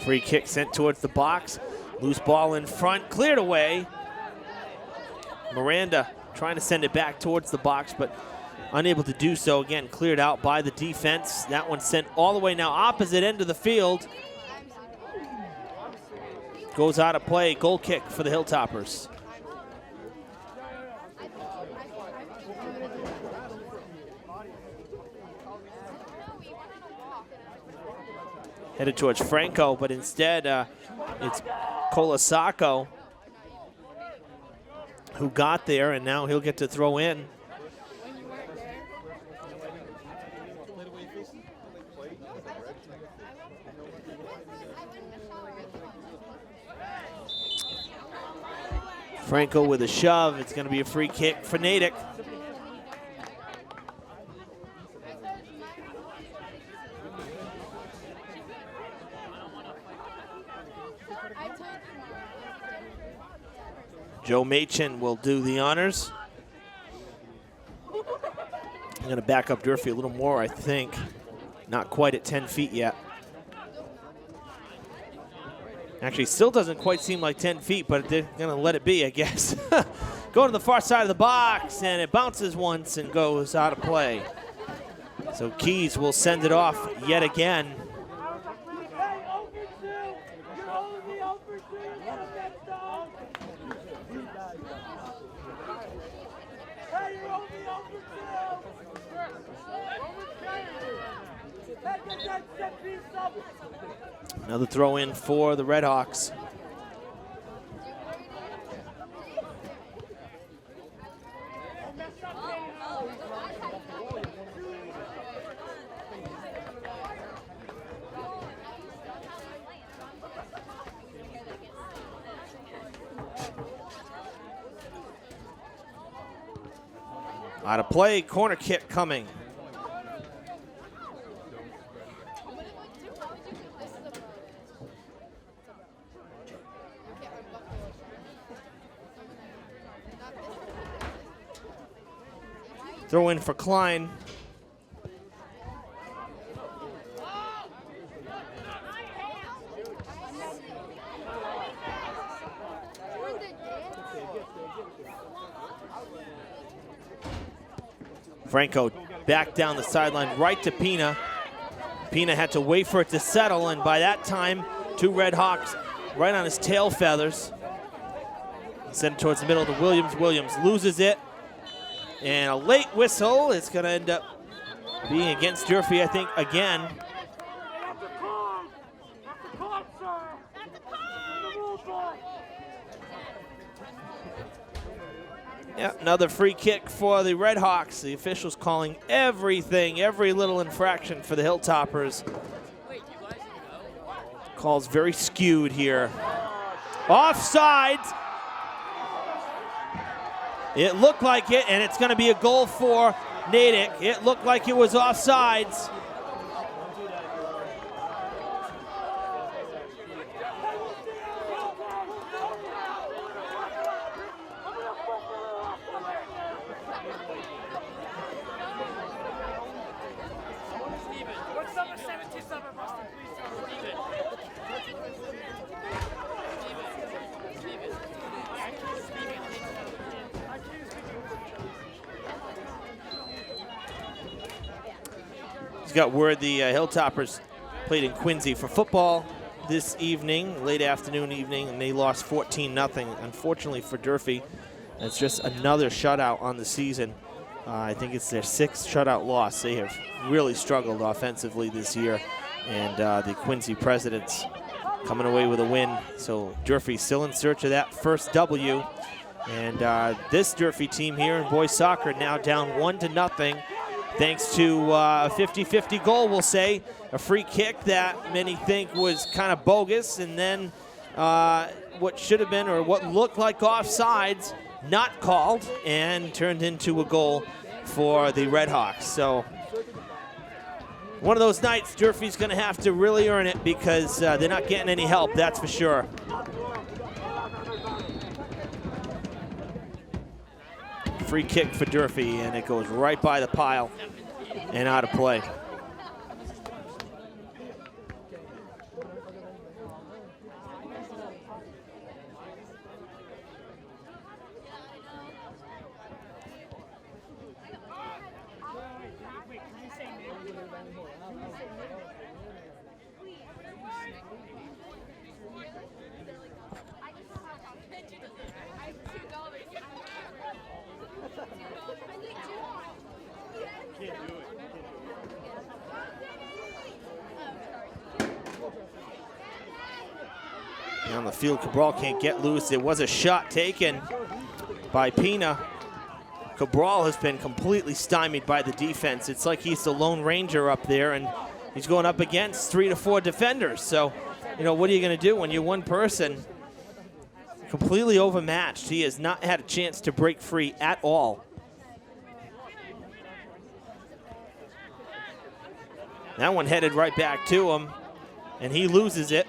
Free kick sent towards the box. Loose ball in front, cleared away. Miranda trying to send it back towards the box, but unable to do so. Again, cleared out by the defense. That one sent all the way now opposite end of the field. Goes out of play. Goal kick for the Hilltoppers. Headed towards Franco, but instead it's Colasacco who got there, and now he'll get to throw in. Franco with a shove. It's going to be a free kick for Natick. Joe Machin will do the honors. I'm going to back up Durfee a little more, I think. Not quite at 10 feet yet. Actually, still doesn't quite seem like 10 feet, but they're going to let it be, I guess. Going to the far side of the box, and it bounces once and goes out of play. So Keys will send it off yet again. Another throw in for the Redhawks. Out of play, corner kick coming. Throw in for Klein. Franco back down the sideline right to Pina. Pina had to wait for it to settle, and by that time, two Redhawks right on his tail feathers. Sent it towards the middle to Williams. Williams loses it. And a late whistle. It's going to end up being against Durfee, I think, again. Yeah, another free kick for the Red Hawks. The officials calling everything, every little infraction for the Hilltoppers. Calls very skewed here. Offsides. It looked like it, and it's going to be a goal for Natick. It looked like it was offsides. He's got word the Hilltoppers played in Quincy for football this evening, late afternoon evening, and they lost 14-0. Unfortunately for Durfee, it's just another shutout on the season. I think it's their 6th shutout loss. They have really struggled offensively this year, and the Quincy Presidents coming away with a win. So Durfee still in search of that first W, and this Durfee team here in boys soccer now down 1-0. Thanks to a 50-50 goal, we'll say. A free kick that many think was kind of bogus, and then what should have been, or what looked like offsides, not called, and turned into a goal for the Red Hawks. So one of those nights, Durfee's going to have to really earn it, because they're not getting any help, that's for sure. Free kick for Durfee, and it goes right by the pile and out of play. On the field, Cabral can't get loose. There was a shot taken by Pina. Cabral has been completely stymied by the defense. It's like he's the Lone Ranger up there, and he's going up against 3 to 4 defenders. So, you know, what are you going to do when you're one person completely overmatched? He has not had a chance to break free at all. That one headed right back to him, and he loses it.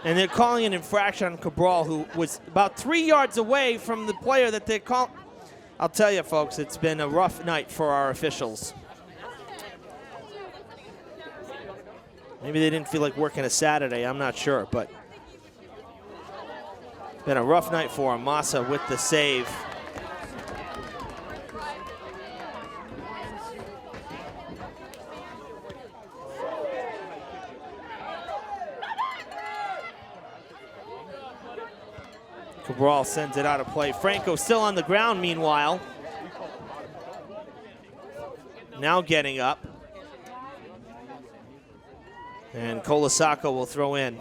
And they're calling an infraction on Cabral, who was about 3 yards away from the player that they're calling. I'll tell you, folks, it's been a rough night for our officials. Maybe they didn't feel like working a Saturday, I'm not sure, but it's been a rough night for them. Massa with the save. Cabral sends it out of play. Franco still on the ground meanwhile. Now getting up. And Colasacco will throw in.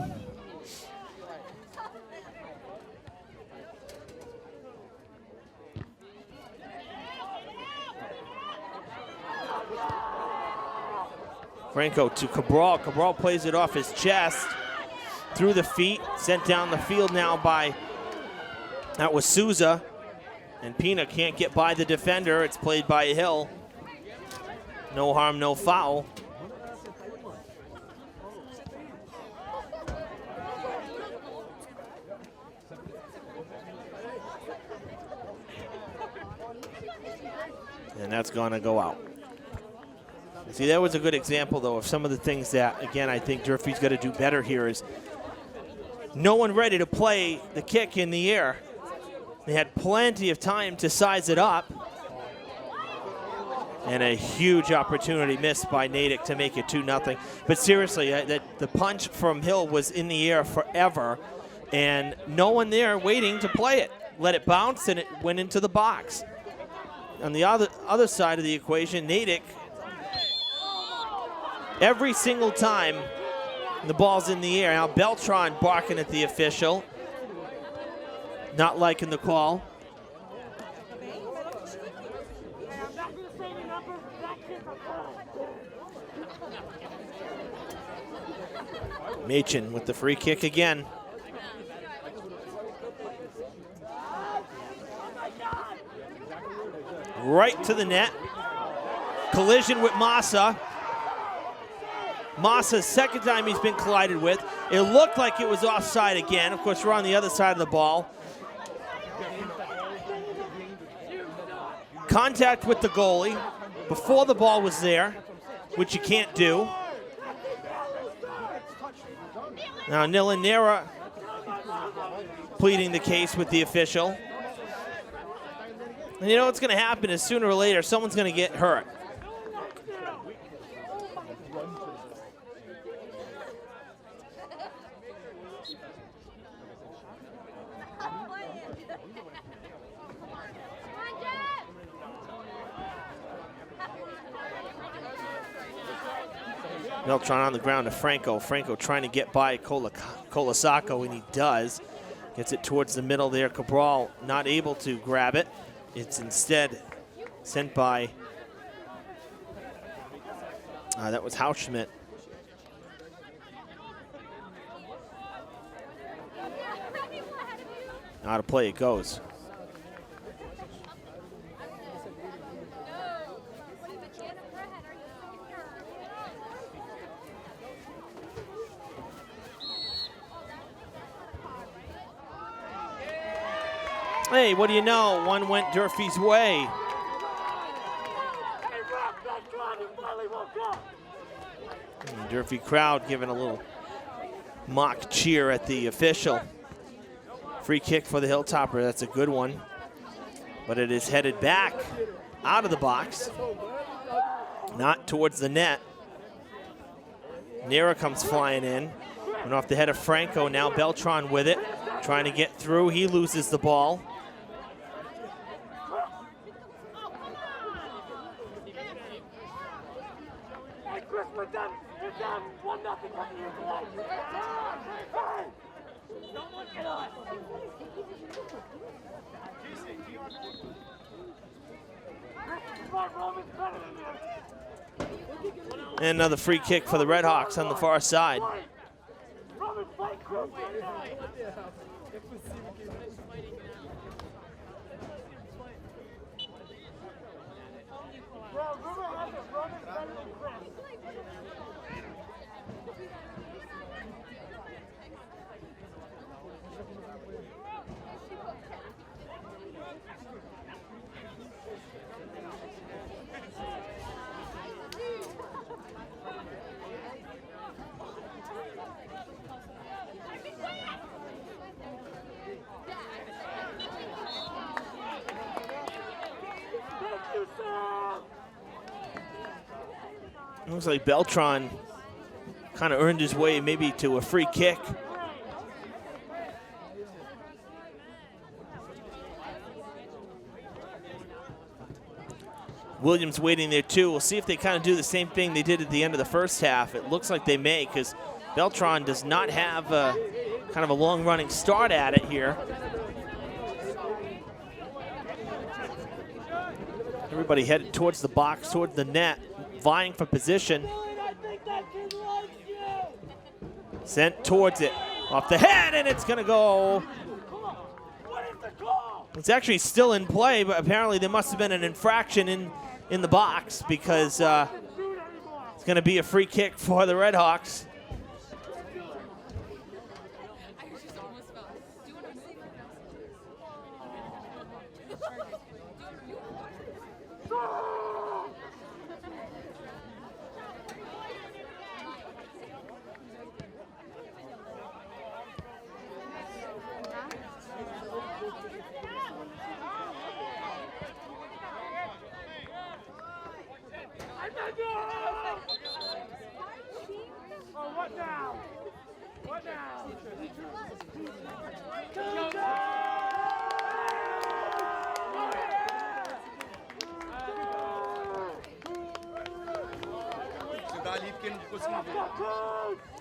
Franco to Cabral. Cabral plays it off his chest. Through the feet. Sent down the field now by... That was Souza, and Pina can't get by the defender. It's played by Hill. No harm, no foul. And that's going to go out. See, that was a good example, though, of some of the things that, again, I think Durfee's got to do better here is no one ready to play the kick in the air. They had plenty of time to size it up. And a huge opportunity missed by Natick to make it 2-0. But seriously, the punch from Hill was in the air forever, and no one there waiting to play it. Let it bounce, and it went into the box. On the other side of the equation, Natick, every single time the ball's in the air. Now Beltran barking at the official, not liking the call. Machin with the free kick again. Right to the net. Collision with Massa. Massa's second time he's been collided with. It looked like it was offside again. Of course, we're on the other side of the ball. Contact with the goalie before the ball was there, which you can't do. Now Nilanera pleading the case with the official. And you know what's going to happen is sooner or later someone's going to get hurt. Beltran on the ground to Franco. Franco trying to get by Colasaco, and he does. Gets it towards the middle there. Cabral not able to grab it. It's instead sent by, that was Hausschmidt. Out of play it goes. Hey, what do you know? One went Durfee's way. And Durfee crowd giving a little mock cheer at the official. Free kick for the Hilltopper. That's a good one. But it is headed back out of the box, not towards the net. Nera comes flying in. Went off the head of Franco. Now Beltran with it, trying to get through. He loses the ball. And another free kick for the Redhawks on the far side. Looks like Beltran kind of earned his way maybe to a free kick. Williams waiting there too. We'll see if they kind of do the same thing they did at the end of the first half. It looks like they may, because Beltran does not have a kind of a long running start at it here. Everybody headed towards the box, towards the net, vying for position. Sent towards it, off the head, and it's gonna go. It's actually still in play, but apparently there must have been an infraction in the box, because it's gonna be a free kick for the Redhawks.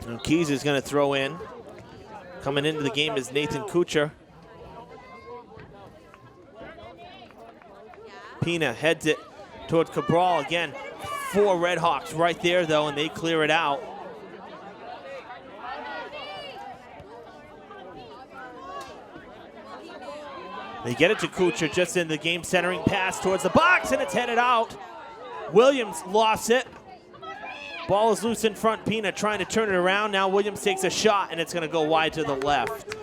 And Keys is going to throw in. Coming into the game is Nathan Kuchar. Pina heads it towards Cabral again. 4 Redhawks right there though, and they clear it out. They get it to Kuchar just in the game, centering pass towards the box, and it's headed out. Williams lost it. Ball is loose in front. Pina trying to turn it around. Now Williams takes a shot, and it's going to go wide to the left.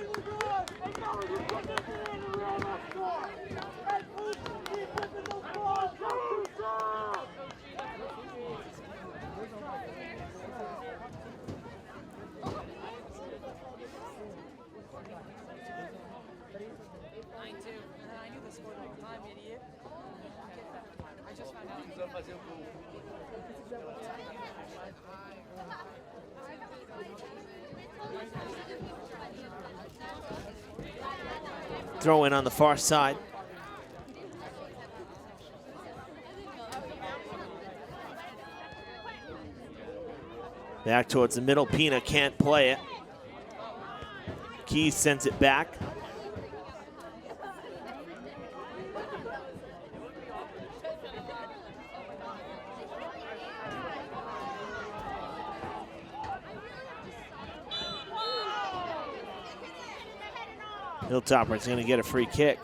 Throw in on the far side. Back towards the middle. Pina can't play it. Keys sends it back. Hilltopper's going to get a free kick.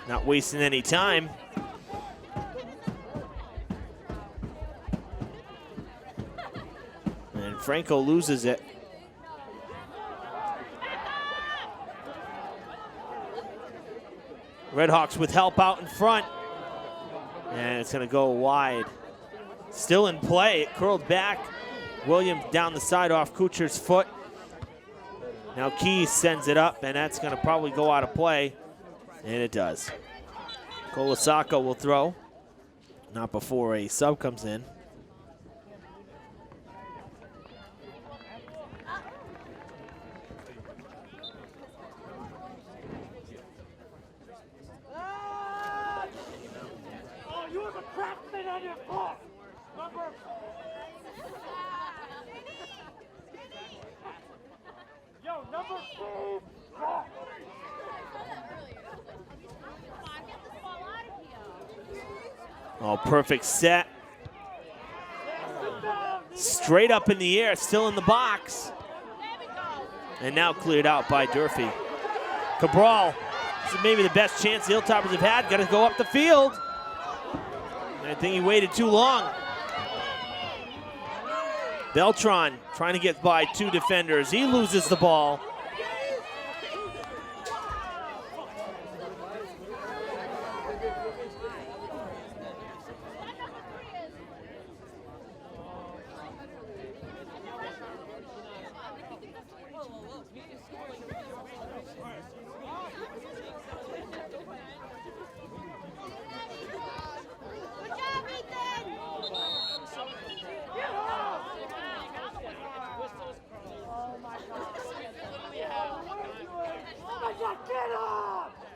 Not wasting any time. And Franco loses it. Redhawks with help out in front. And it's going to go wide. Still in play. It curled back. Williams down the side off Kuchar's foot. Now Keys sends it up, and that's going to probably go out of play, and it does. Colasacco will throw, not before a sub comes in. Oh, you have a craftsman on your foot. Number 4. Yo, number 4. Oh, perfect set. Straight up in the air, still in the box. And now cleared out by Durfee. Cabral, this is maybe the best chance the Hilltoppers have had. Got to go up the field. I think he waited too long. Beltran trying to get by 2 defenders. He loses the ball.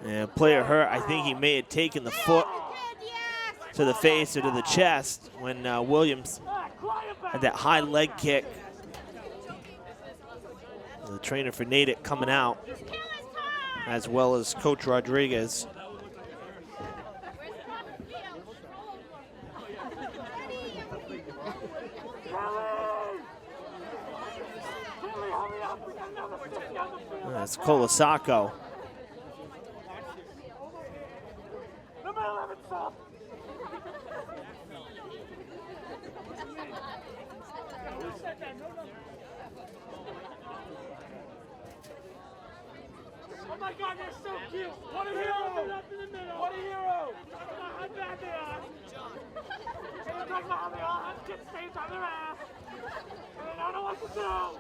Yeah, player hurt. I think he may have taken the foot to the face or to the chest when Williams had that high leg kick. The trainer for Natick coming out, as well as Coach Rodriguez. That's Colasacco. Number 11, stop. Oh my God, they're so cute. What a hero. What a hero. How bad they are. Can you talk about how they all have kid stains on their ass? And they don't know what to do.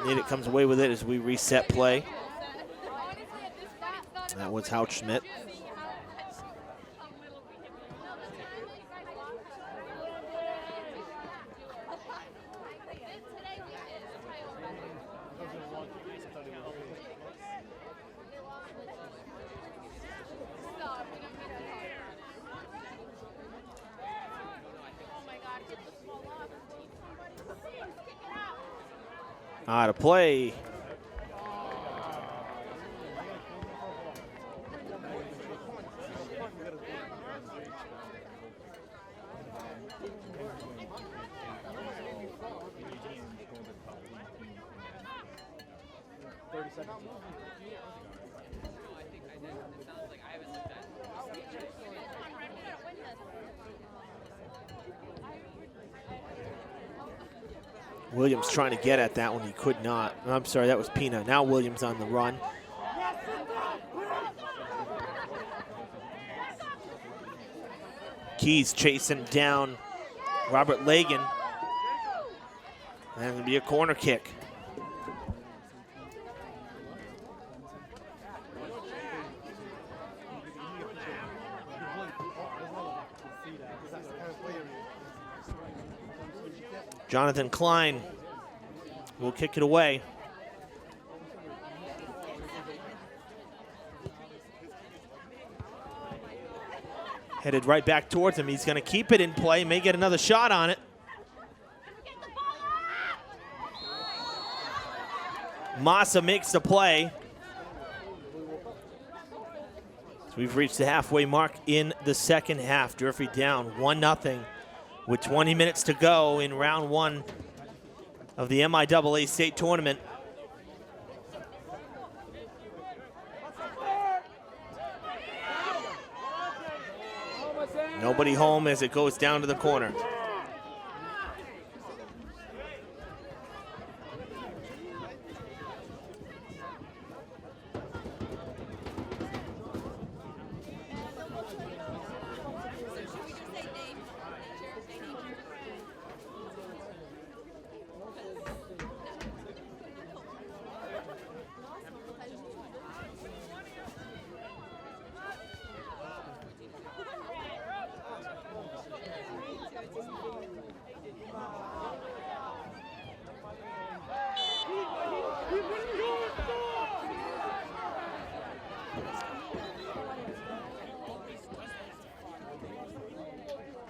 Natick comes away with it as we reset play. That was Houch-Schmidt. Out of play. Williams trying to get at that one, he could not. I'm sorry, that was Pina. Now Williams on the run. Keys chasing down Robert Lagan. That's gonna be a corner kick. Jonathan Klein will kick it away. Headed right back towards him. He's going to keep it in play, may get another shot on it. Massa makes the play. So we've reached the halfway mark in the second half. Durfee down 1-0 with 20 minutes to go in round one of the MIAA state tournament. Nobody home as it goes down to the corner.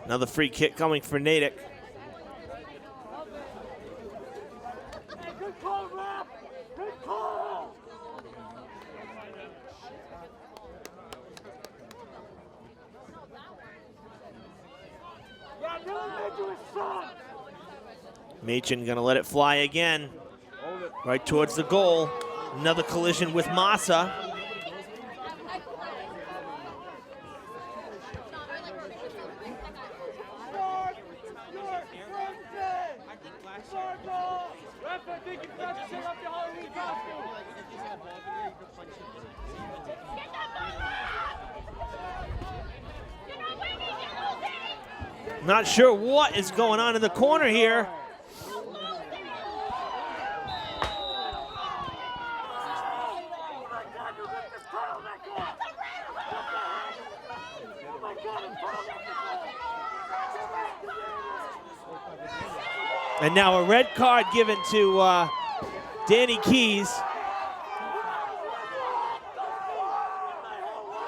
Another free kick coming for Natick. Good call, Rap! Good call! Rap, really made you a shot! Machin gonna let it fly again. Right towards the goal. Another collision with Massa. Not sure what is going on in the corner here. And now a red card given to Danny Keys.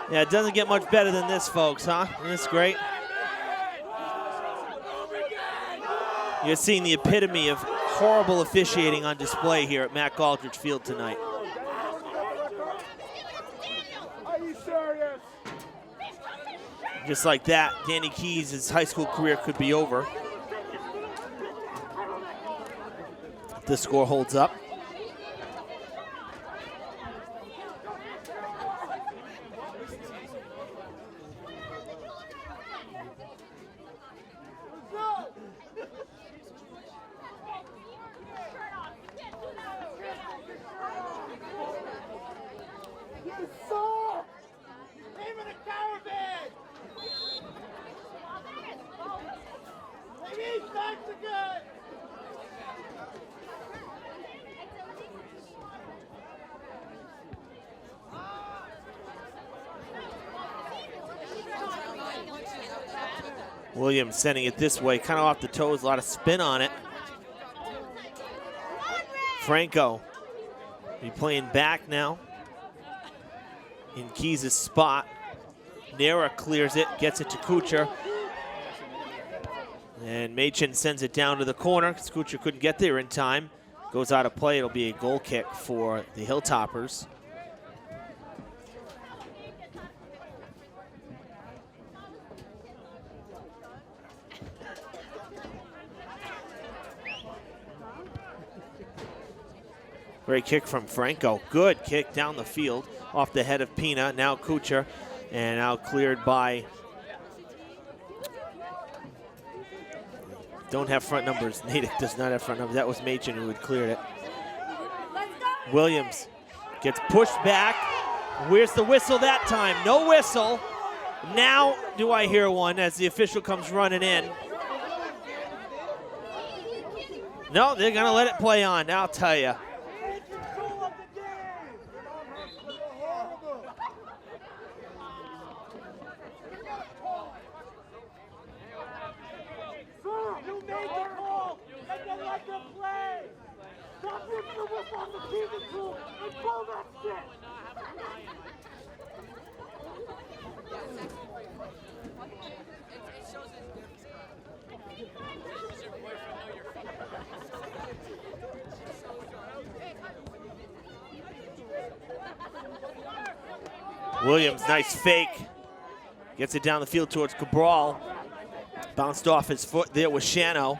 Yeah, it doesn't get much better than this, folks, huh? Isn't this great? You're seeing the epitome of horrible officiating on display here at Matt Galdrich Field tonight. Are you serious? Just like that, Danny Keys' high school career could be over. If the score holds up. Williams sending it this way, kind of off the toes, a lot of spin on it. Franco be playing back now in Keys' spot. Nera clears it, gets it to Kuchar. And Machin sends it down to the corner because Kuchar couldn't get there in time. Goes out of play. It'll be a goal kick for the Hilltoppers. Great kick from Franco. Good kick down the field off the head of Pina. Now Kuchar, and now cleared by, don't have front numbers. Natick does not have front numbers. That was Machin who had cleared it. Williams gets pushed back. Where's the whistle that time? No whistle. Now do I hear one as the official comes running in. No, they're gonna let it play on, I'll tell you. Williams, nice fake. Gets it down the field towards Cabral. Bounced off his foot there with Shano.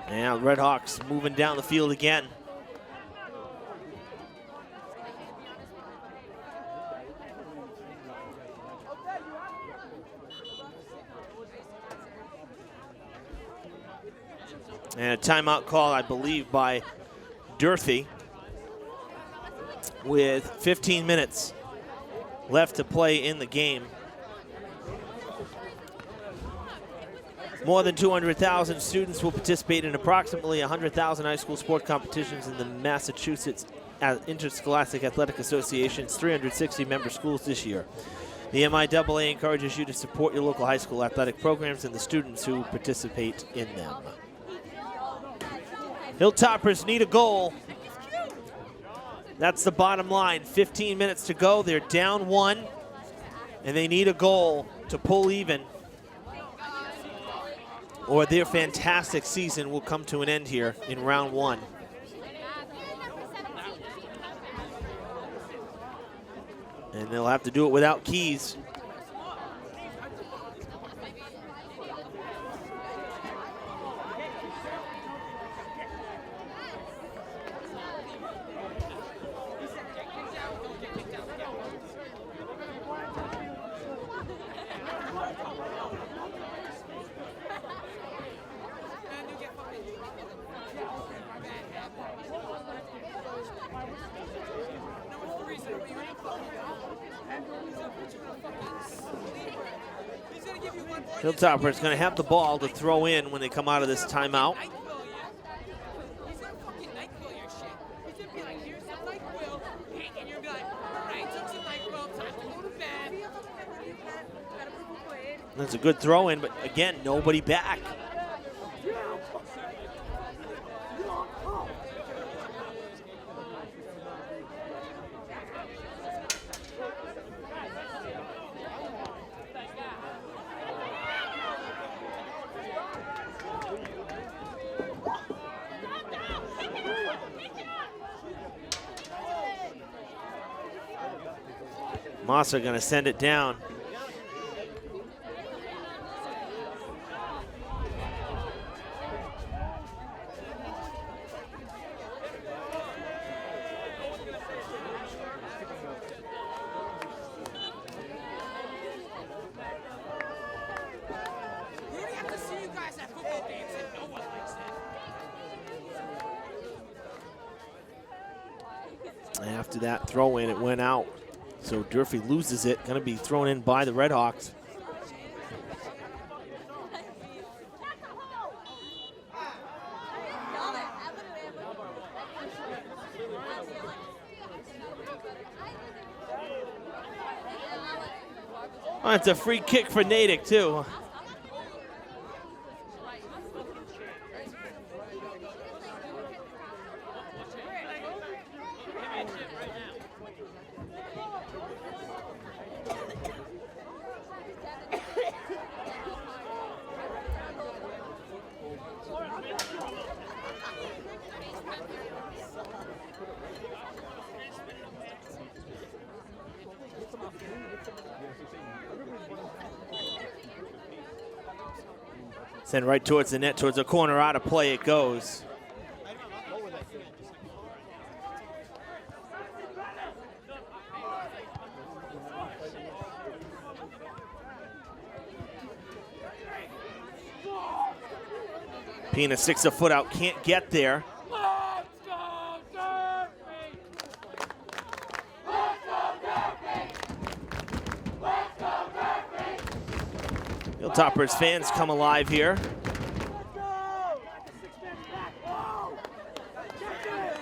And Redhawks moving down the field again. And a timeout call, I believe, by Durfee with 15 minutes left to play in the game. More than 200,000 students will participate in approximately 100,000 high school sport competitions in the Massachusetts Interscholastic Athletic Association's 360 member schools this year. The MIAA encourages you to support your local high school athletic programs and the students who participate in them. Hilltoppers need a goal. That's the bottom line. 15 minutes to go. They're down 1, and they need a goal to pull even, or their fantastic season will come to an end here in round 1. And they'll have to do it without Keys. Hilltopper's going to have the ball to throw in when they come out of this timeout. That's a good throw in, but again, nobody back. Massa going to send it down. After that throw in, it went out. So Durfee loses it, going to be thrown in by the Redhawks. Oh, it's a free kick for Natick too. Send right towards the net, towards the corner, out of play it goes. Pina sticks a foot out, can't get there. Let's go, Durfee! Let's go, Durfee! Let's go, Durfee! Hilltoppers fans come alive here. Let's go! Whoa! Check it!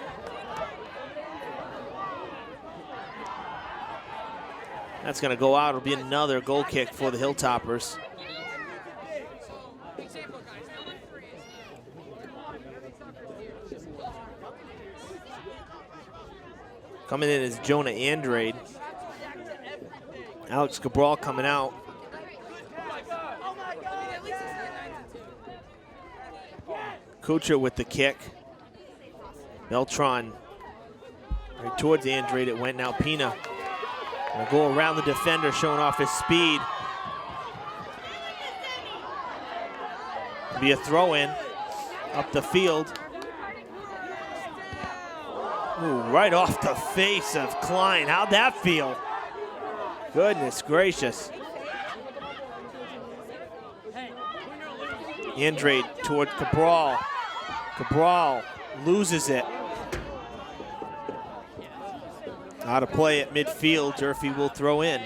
That's going to go out. It'll be another goal kick for the Hilltoppers. Coming in is Jonah Andrade. Alex Cabral coming out. Kuchar with the kick. Beltran right towards Andrade. It went now. Pina will go around the defender, showing off his speed. Be a throw in up the field. Ooh, right off the face of Klein. How'd that feel? Goodness gracious. Andrade toward Cabral. Cabral loses it. Out of play at midfield. Durfee will throw in.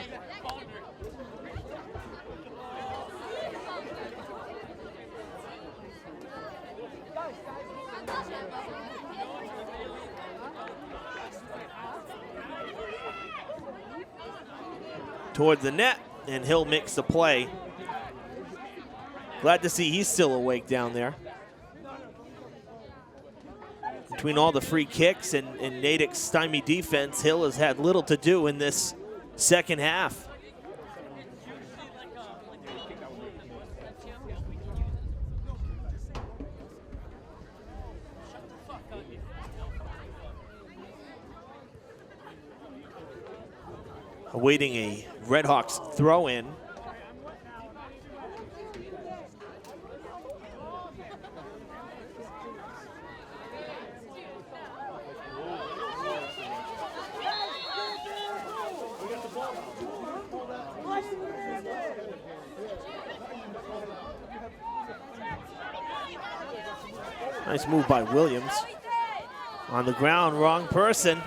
Towards the net, and he'll mix the play. Glad to see he's still awake down there. Between all the free kicks and Natick's stymied defense, Hill has had little to do in this second half. Awaiting a Redhawks throw in. Nice move by Williams. On the ground, wrong person.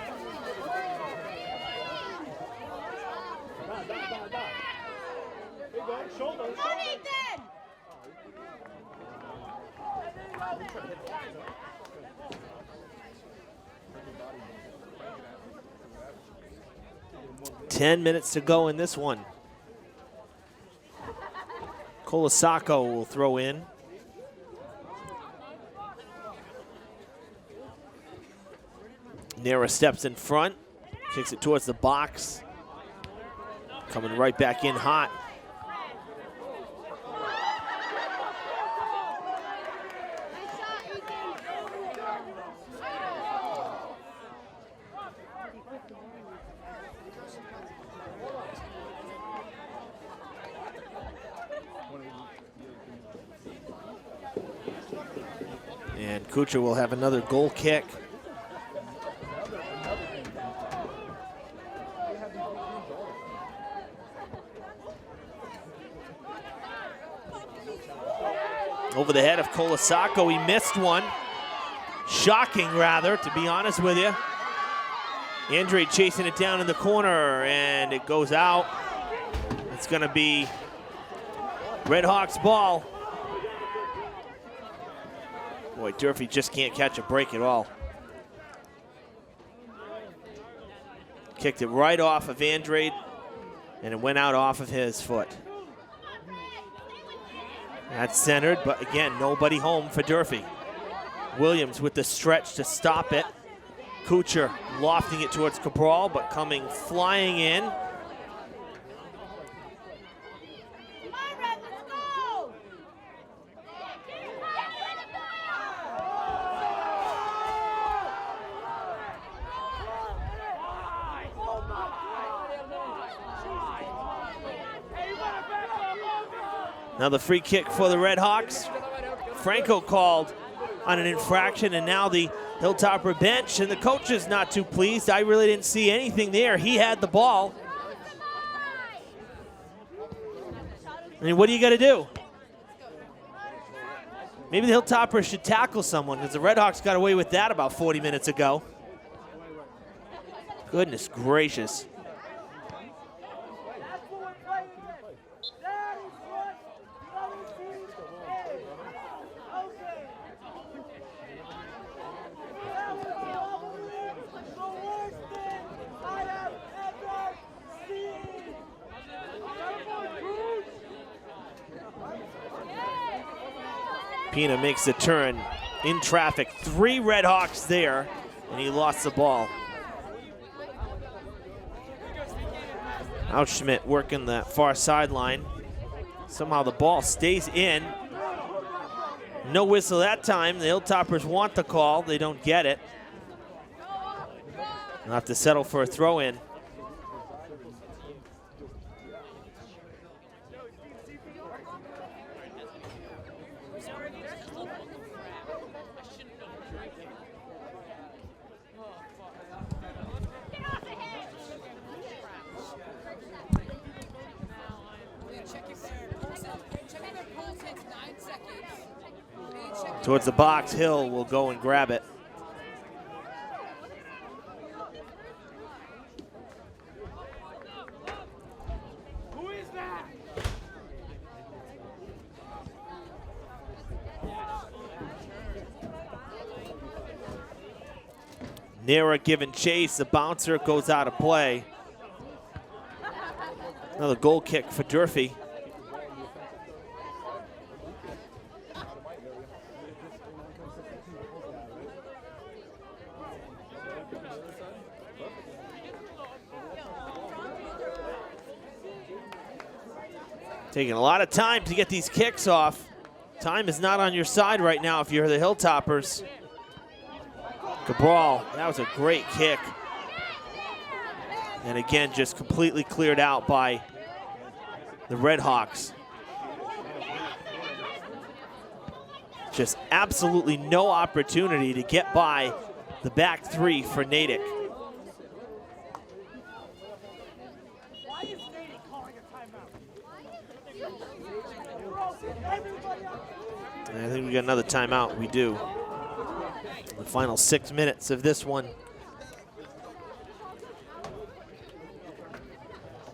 Ten minutes to go in this one. Colasacco will throw in. Nera steps in front, kicks it towards the box. Coming right back in hot. And Kuchar will have another goal kick. Over the head of Colasacco, he missed one. Shocking, rather, to be honest with you. Andrade chasing it down in the corner, and it goes out. It's going to be Redhawks ball. Boy, Durfee just can't catch a break at all. Kicked it right off of Andrade, and it went out off of his foot. That's centered, but again, nobody home for Durfee. Williams with the stretch to stop it. Kuchar lofting it towards Cabral, but coming flying in. Now the free kick for the Redhawks. Franco called on an infraction, and now the Hilltopper bench, and the coach is not too pleased. I really didn't see anything there. He had the ball. I mean, what do you got to do? Maybe the Hilltoppers should tackle someone, because the Redhawks got away with that about 40 minutes ago. Goodness gracious. Pina makes the turn in traffic. 3 Redhawks there, and he lost the ball. Schmidt working the far sideline. Somehow the ball stays in. No whistle that time. The Hilltoppers want the call. They don't get it. They'll have to settle for a throw in. Towards the box, Hill will go and grab it. Who is that? Nera giving chase. The bouncer goes out of play. Another goal kick for Durfee. Taking a lot of time to get these kicks off. Time is not on your side right now if you're the Hilltoppers. Cabral, that was a great kick. And again, just completely cleared out by the Redhawks. Just absolutely no opportunity to get by the back 3 for Natick. I think we got another timeout. We do. The final 6 minutes of this one.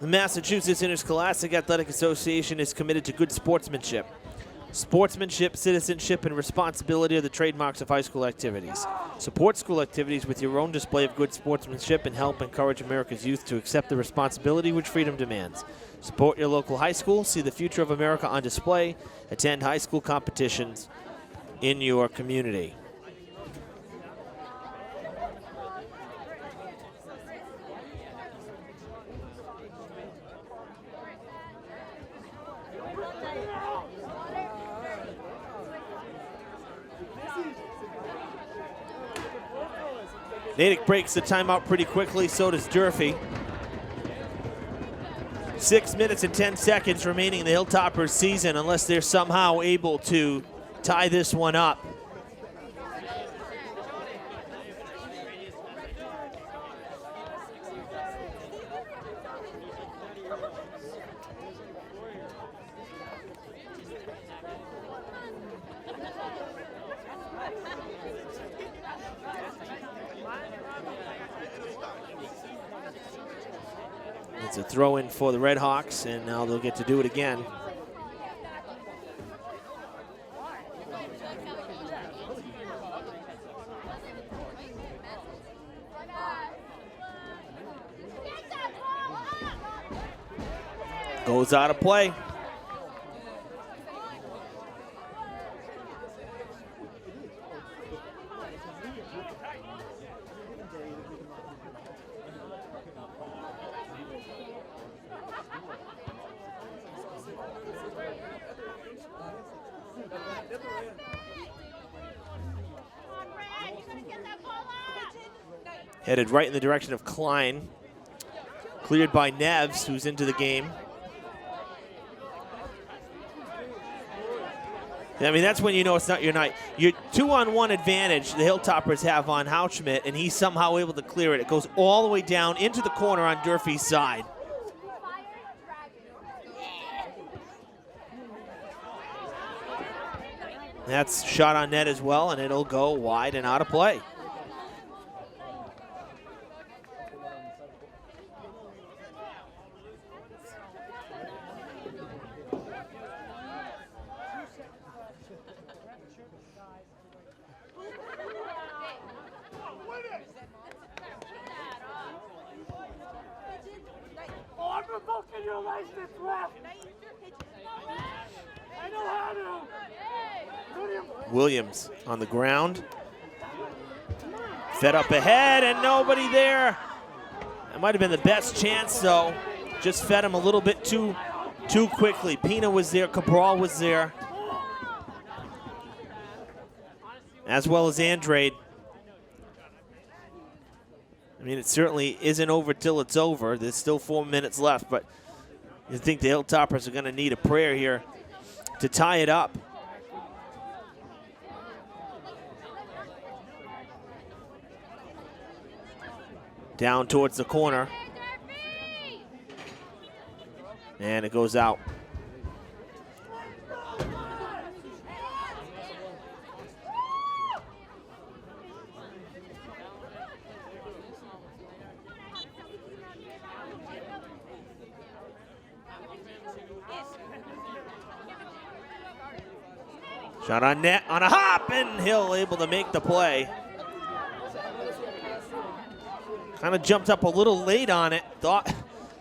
The Massachusetts Interscholastic Athletic Association is committed to good sportsmanship. Sportsmanship, citizenship, and responsibility are the trademarks of high school activities. Support school activities with your own display of good sportsmanship and help encourage America's youth to accept the responsibility which freedom demands. Support your local high school, see the future of America on display, attend high school competitions in your community. Natick breaks the timeout pretty quickly, so does Durfee. 6 minutes and 10 seconds remaining in the Hilltoppers season unless they're somehow able to tie this one up. It's a throw in for the Redhawks, and now they'll get to do it again. Goes out of play. Headed right in the direction of Klein. Cleared by Neves, who's into the game. I mean, that's when you know it's not your night. Your 2-on-1 advantage the Hilltoppers have on Houchschmidt, and he's somehow able to clear it. It goes all the way down into the corner on Durfee's side. That's shot on net as well, and it'll go wide and out of play. I'm revoking your license, ref. I know how to. Williams on the ground. Fed up ahead and nobody there. That might have been the best chance though. Just fed him a little bit too quickly. Pina was there, Cabral was there. As well as Andrade. I mean, it certainly isn't over till it's over. There's still 4 minutes left, but you think the Hilltoppers are gonna need a prayer here to tie it up. Down towards the corner. And it goes out. Shot on net on a hop, and Hill able to make the play. Kind of jumped up a little late on it. Thought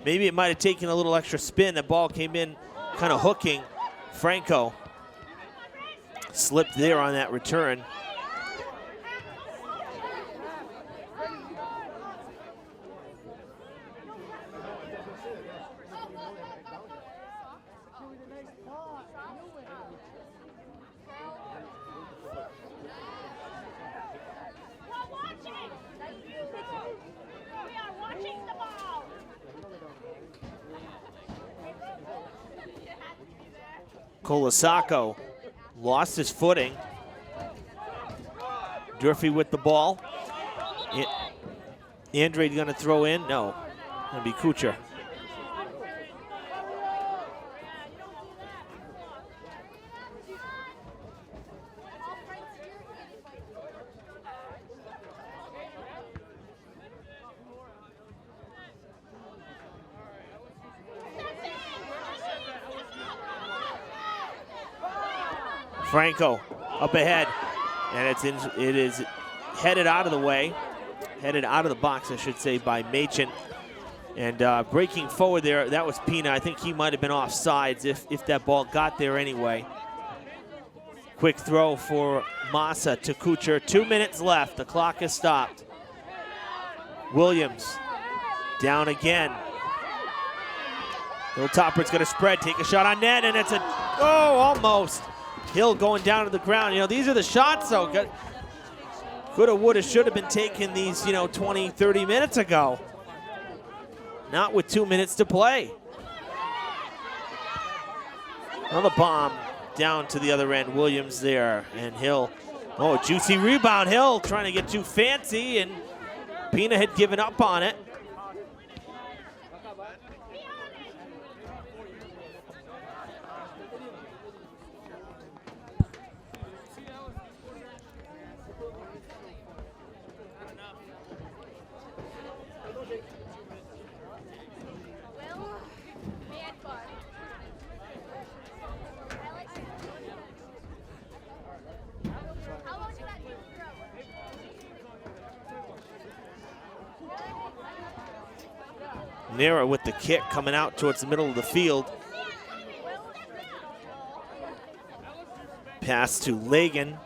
maybe it might have taken a little extra spin. The ball came in kind of hooking. Franco slipped there on that return. Colasacco lost his footing. Durfee with the ball. Andrade gonna throw in? No, gonna be Kuchar. Franco up ahead, and it is headed out of the way, headed out of the box, I should say, by Machen. And breaking forward there, that was Pina. I think he might have been off sides if that ball got there anyway. Quick throw for Massa to Kuchar. 2 minutes left. The clock has stopped. Williams down again. Hilltopper's going to spread, take a shot on net, and it's almost. Hill going down to the ground. You know, these are the shots, though. Coulda, woulda, shoulda been taken these, 20, 30 minutes ago. Not with 2 minutes to play. Another bomb down to the other end. Williams there, and Hill. Oh, juicy rebound. Hill trying to get too fancy, and Pina had given up on it. Nera with the kick coming out towards the middle of the field. Pass to Lagan.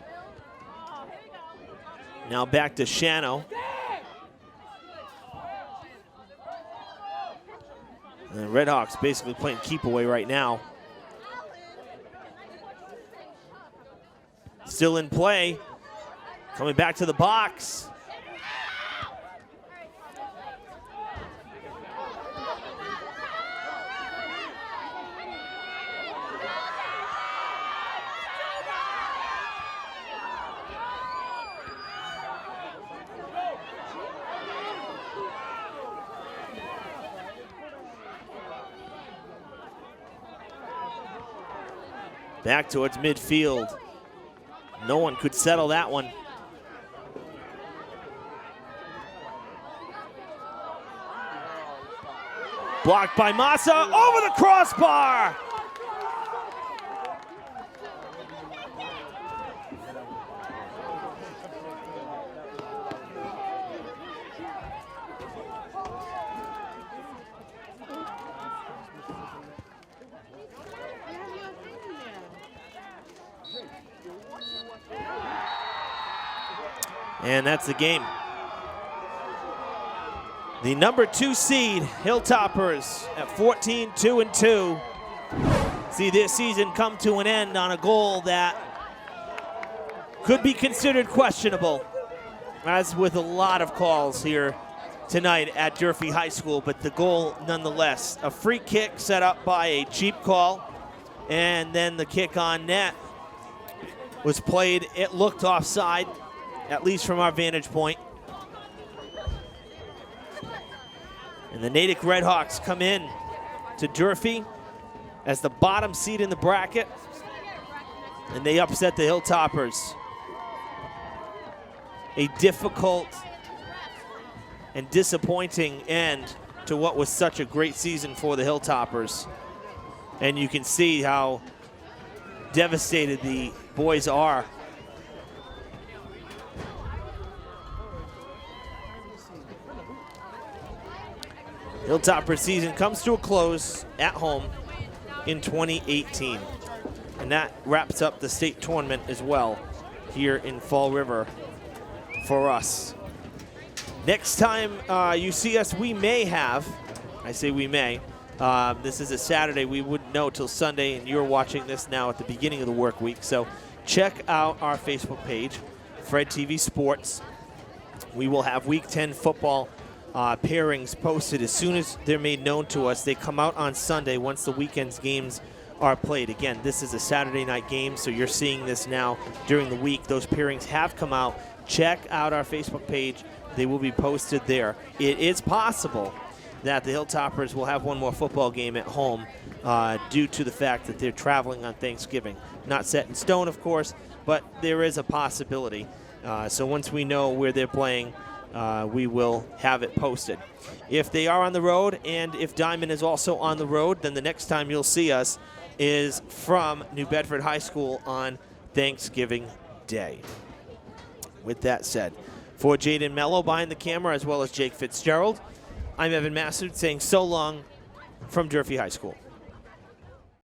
Now back to Shano. And the Redhawks basically playing keep away right now. Still in play. Coming back to the box. Back towards midfield. No one could settle that one. Blocked by Massa, over the crossbar! And that's the game. The number 2 seed, Hilltoppers, at 14-2-2, see this season come to an end on a goal that could be considered questionable, as with a lot of calls here tonight at Durfee High School, but the goal nonetheless. A free kick set up by a cheap call, and then the kick on net was played. It looked offside, at least from our vantage point. And the Natick Redhawks come in to Durfee as the bottom seed in the bracket, and they upset the Hilltoppers. A difficult and disappointing end to what was such a great season for the Hilltoppers. And you can see how devastated the boys are. Hilltopper season comes to a close at home in 2018. And that wraps up the state tournament as well here in Fall River for us. Next time you see us, we may have, I say we may, this is a Saturday, we wouldn't know till Sunday, and you're watching this now at the beginning of the work week. So check out our Facebook page, Fred TV Sports. We will have Week 10 football pairings posted as soon as they're made known to us. They come out on Sunday once the weekend's games are played. Again, this is a Saturday night game, so you're seeing this now during the week. Those pairings have come out. Check out our Facebook page. They will be posted there. It is possible that the Hilltoppers will have one more football game at home due to the fact that they're traveling on Thanksgiving. Not set in stone, of course, but there is a possibility. So once we know where they're playing, we will have it posted. If they are on the road, and if Diamond is also on the road, then the next time you'll see us is from New Bedford High School on Thanksgiving Day. With that said, for Jaden Mello behind the camera, as well as Jake Fitzgerald, I'm Evan Massard saying so long from Durfee High School.